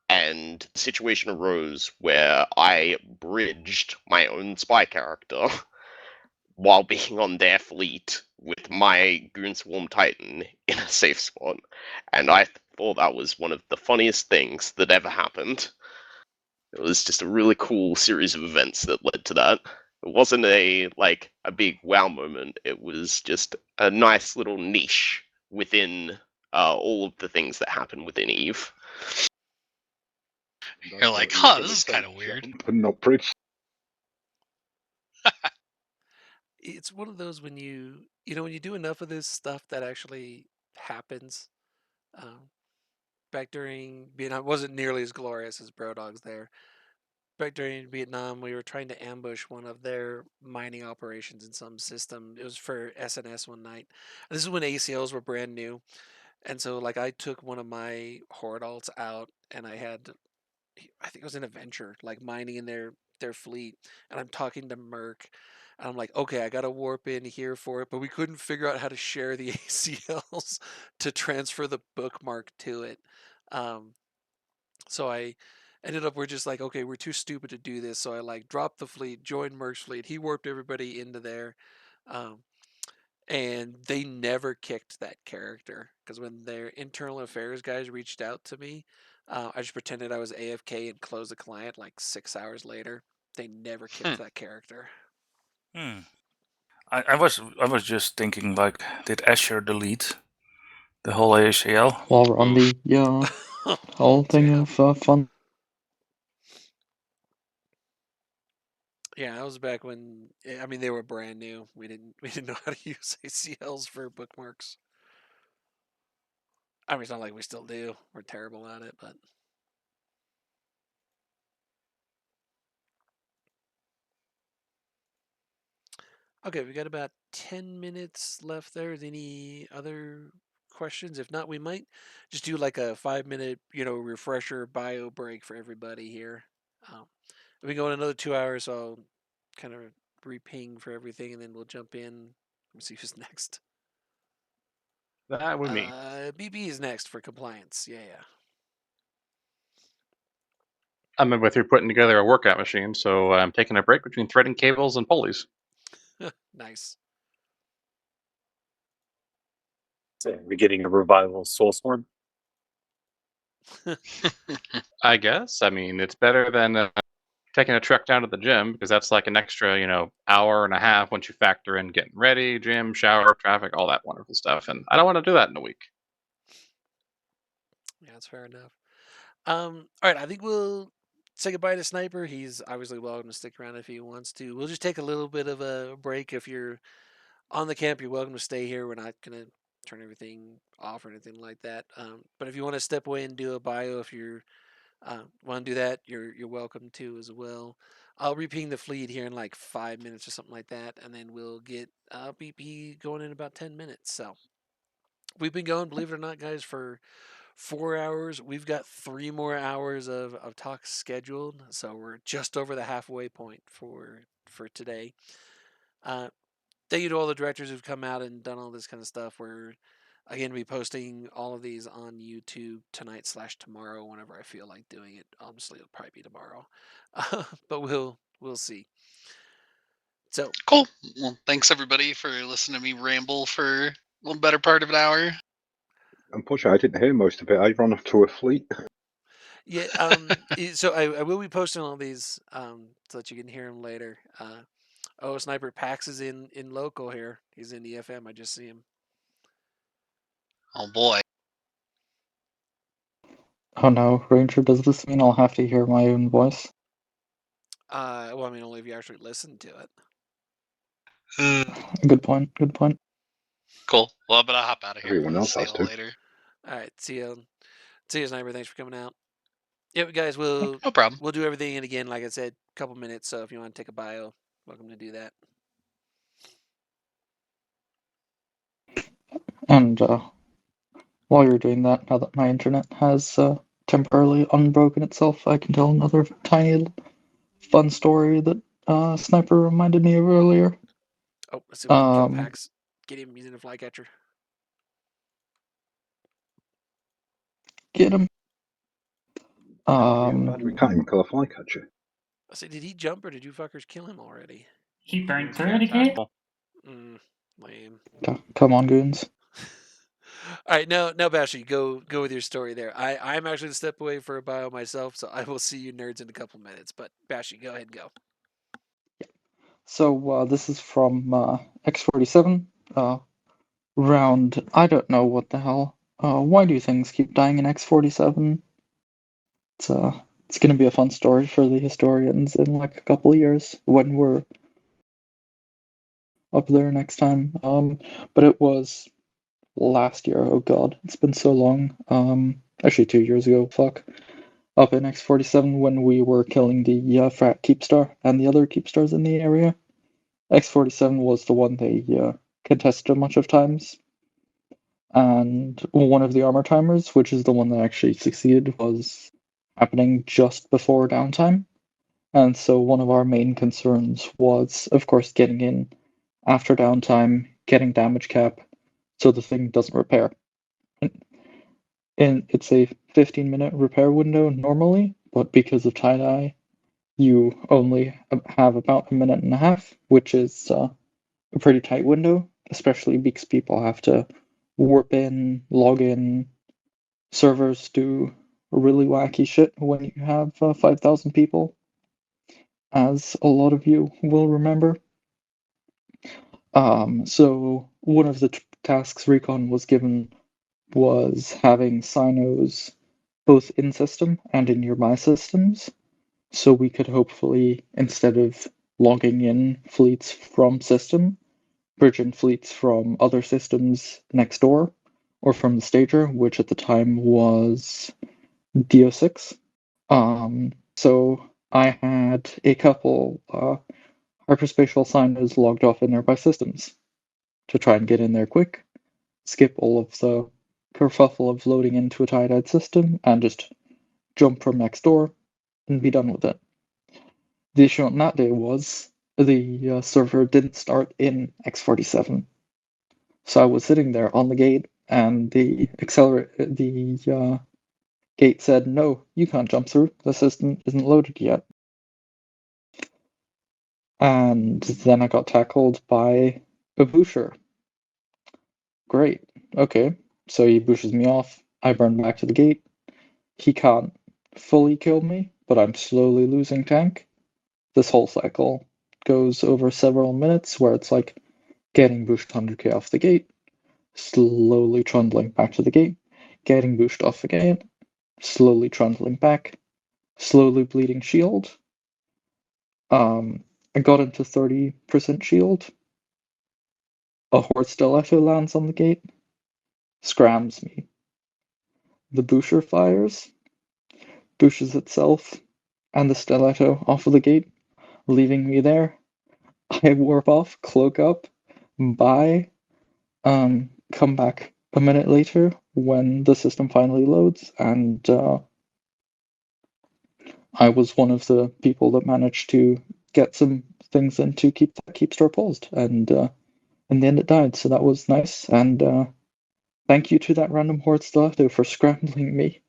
And the situation arose where I bridged my own spy character while being on their fleet with my Goon Swarm Titan in a safe spot. And I thought that was one of the funniest things that ever happened. It was just a really cool series of events that led to that. It wasn't a big wow moment. It was just a nice little niche within all of the things that happen within Eve. You're like, huh, this is kind of weird. No bridge. It's one of those when when you do enough of this stuff that actually happens. Back during Vietnam, it wasn't nearly as glorious as Brodog's there. Back during Vietnam, we were trying to ambush one of their mining operations in some system. It was for SNS one night. And this is when ACLs were brand new. And so, like, I took one of my horde alts out, and I think it was an adventure, like mining in their fleet. And I'm talking to Merc, and I'm like, okay, I got to warp in here for it, but we couldn't figure out how to share the ACLs to transfer the bookmark to it. So I ended up, we're just like, okay, we're too stupid to do this. So I like dropped the fleet, joined Merc's fleet. He warped everybody into there. Um, and they never kicked that character because when their internal affairs guys reached out to me, I just pretended I was AFK and closed the client like 6 hours later. They never kicked that character. I was just thinking, like, did Asher delete the whole ACL? While we're on the whole thing of fun. Yeah, that was back when they were brand new. We didn't know how to use ACLs for bookmarks. I mean, it's not like we still do. We're terrible at it, but okay, we got about 10 minutes left there. Any other questions? If not, we might just do like a 5-minute, refresher bio break for everybody here. We go in another 2 hours, so I'll kind of re-ping for everything, and then we'll jump in. Let me see who's next. That would me. BB is next for compliance. Yeah. I'm with you putting together a workout machine, so I'm taking a break between threading cables and pulleys. Nice. So we're getting a revival Soulstorm. I guess. I mean, it's better than taking a trek down to the gym because that's like an extra, hour and a half once you factor in getting ready, gym, shower, traffic, all that wonderful stuff. And I don't want to do that in a week. Yeah, that's fair enough. All right, I think we'll say goodbye to Sniper. He's obviously welcome to stick around if he wants to. We'll just take a little bit of a break. If you're on the camp, you're welcome to stay here. We're not going to turn everything off or anything like that. But if you want to step away and do a bio, if you're want to do that, you're welcome to as well. I'll re-ping the fleet here in like 5 minutes or something like that, and then we'll get BP going in about 10 minutes. So we've been going, believe it or not, guys, for 4 hours. We've got 3 more hours of talks scheduled, so we're just over the halfway point for today. Thank you to all the directors who've come out and done all this kind of stuff. We're again be posting all of these on YouTube tonight/tomorrow whenever I feel like doing it. Obviously, it'll probably be tomorrow, but we'll see. So cool. Well, thanks everybody for listening to me ramble for little better part of an hour. Unfortunately, I didn't hear most of it. I ran off to a fleet. Yeah. So I will be posting all these so that you can hear him later. Oh, Sniper Pax is in local here. He's in EFM. I just see him. Oh boy. Oh no, Ranger, does this mean I'll have to hear my own voice? Well, I mean, only if you actually listen to it. Good point, good point. Cool. Well, I'm gonna hop out of here. Everyone else See has you to. later. All right. See you, Sniper. Thanks for coming out. Yep, guys. We'll No problem. We'll do everything, and again, like I said, a couple minutes. So if you want to take a bio, welcome to do that. And while you're doing that, now that my internet has temporarily unbroken itself, I can tell another tiny little fun story that Sniper reminded me of earlier. Oh, let's see if we can kill Pax. Get him using a flycatcher. Get him. We can't even kill a flycatcher. I said, did he jump or did you fuckers kill him already? He burned through the gate? Lame. Come on, goons. All right, now Baschti, go with your story there. I'm actually to step away for a bio myself, so I will see you nerds in a couple minutes. But Baschti, go ahead and go. So this is from X47. Round, I don't know what the hell. Why do things keep dying in X47? It's gonna be a fun story for the historians in like a couple of years when we're up there next time. But it was last year. Oh god, it's been so long. Actually 2 years ago. Fuck. Up in X47 when we were killing the frat Keepstar and the other Keepstars in the area. X47 was the one they contested a bunch of times. And one of the armor timers, which is the one that actually succeeded, was happening just before downtime. And so one of our main concerns was, of course, getting in after downtime, getting damage cap, so the thing doesn't repair. And it's a 15-minute repair window normally, but because of tie-dye, you only have about a minute and a half, which is a pretty tight window, especially because people have to warp in, log in, servers do really wacky shit when you have 5,000 people, as a lot of you will remember. So one of the tasks Recon was given was having sinos both in system and in nearby systems, so we could hopefully, instead of logging in fleets from system, bridge in fleets from other systems next door, or from the stager, which at the time was DO6. So I had a couple hyperspatial signers logged off in nearby systems to try and get in there quick, skip all of the kerfuffle of loading into a tie-dyed system, and just jump from next door and be done with it. The issue on that day was the server didn't start in X47. So I was sitting there on the gate, and the gate said, "No, you can't jump through. The system isn't loaded yet." And then I got tackled by a busher. Great. Okay. So he bushes me off. I burn back to the gate. He can't fully kill me, but I'm slowly losing tank. This whole cycle goes over several minutes where it's like getting bushed 100k off the gate, slowly trundling back to the gate, getting bushed off again, slowly trundling back, slowly bleeding shield. I got into 30% shield. A horde stiletto lands on the gate, scrams me. The busher fires, bushes itself and the stiletto off of the gate, leaving me there. I warp off, cloak up, buy, come back a minute later when the system finally loads, and I was one of the people that managed to get some things in to keep that Keepstar paused, and in the end it died, so that was nice, and thank you to that random horde stiletto for scrambling me.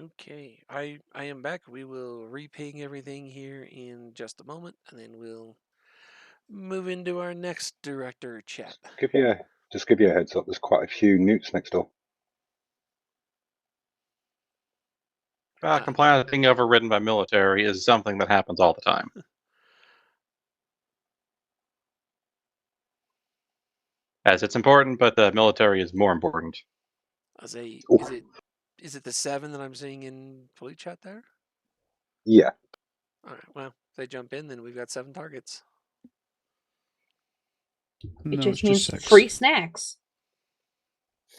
Okay, I am back. We will reping everything here in just a moment, and then we'll move into our next director chat. Just give you a heads up. There's quite a few newts next door. Compliance being overridden by military is something that happens all the time. As it's important, but the military is more important. Is it the 7 that I'm seeing in fleet chat there? Yeah. All right. Well, if they jump in, then we've got 7 targets. It just means free snacks.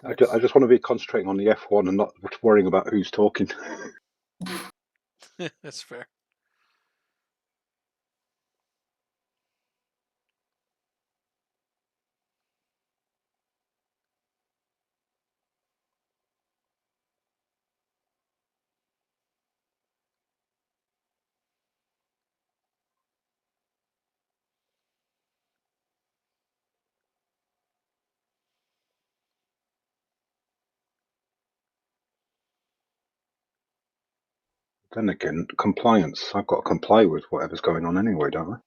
I just want to be concentrating on the F1 and not worrying about who's talking. That's fair. Then again, compliance. I've got to comply with whatever's going on anyway, don't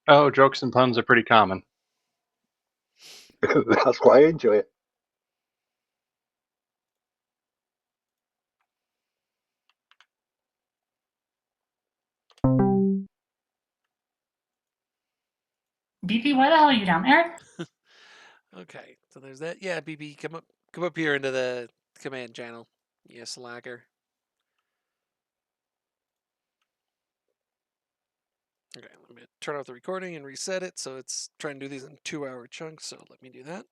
Oh, jokes and puns are pretty common. I? That's why I enjoy it. BP, why the hell are you down there? Okay, so there's that. Yeah, BB, come up here into the command channel. Yeah, slacker. Okay, let me turn off the recording and reset it. So it's trying to do these in 2-hour chunks. So let me do that.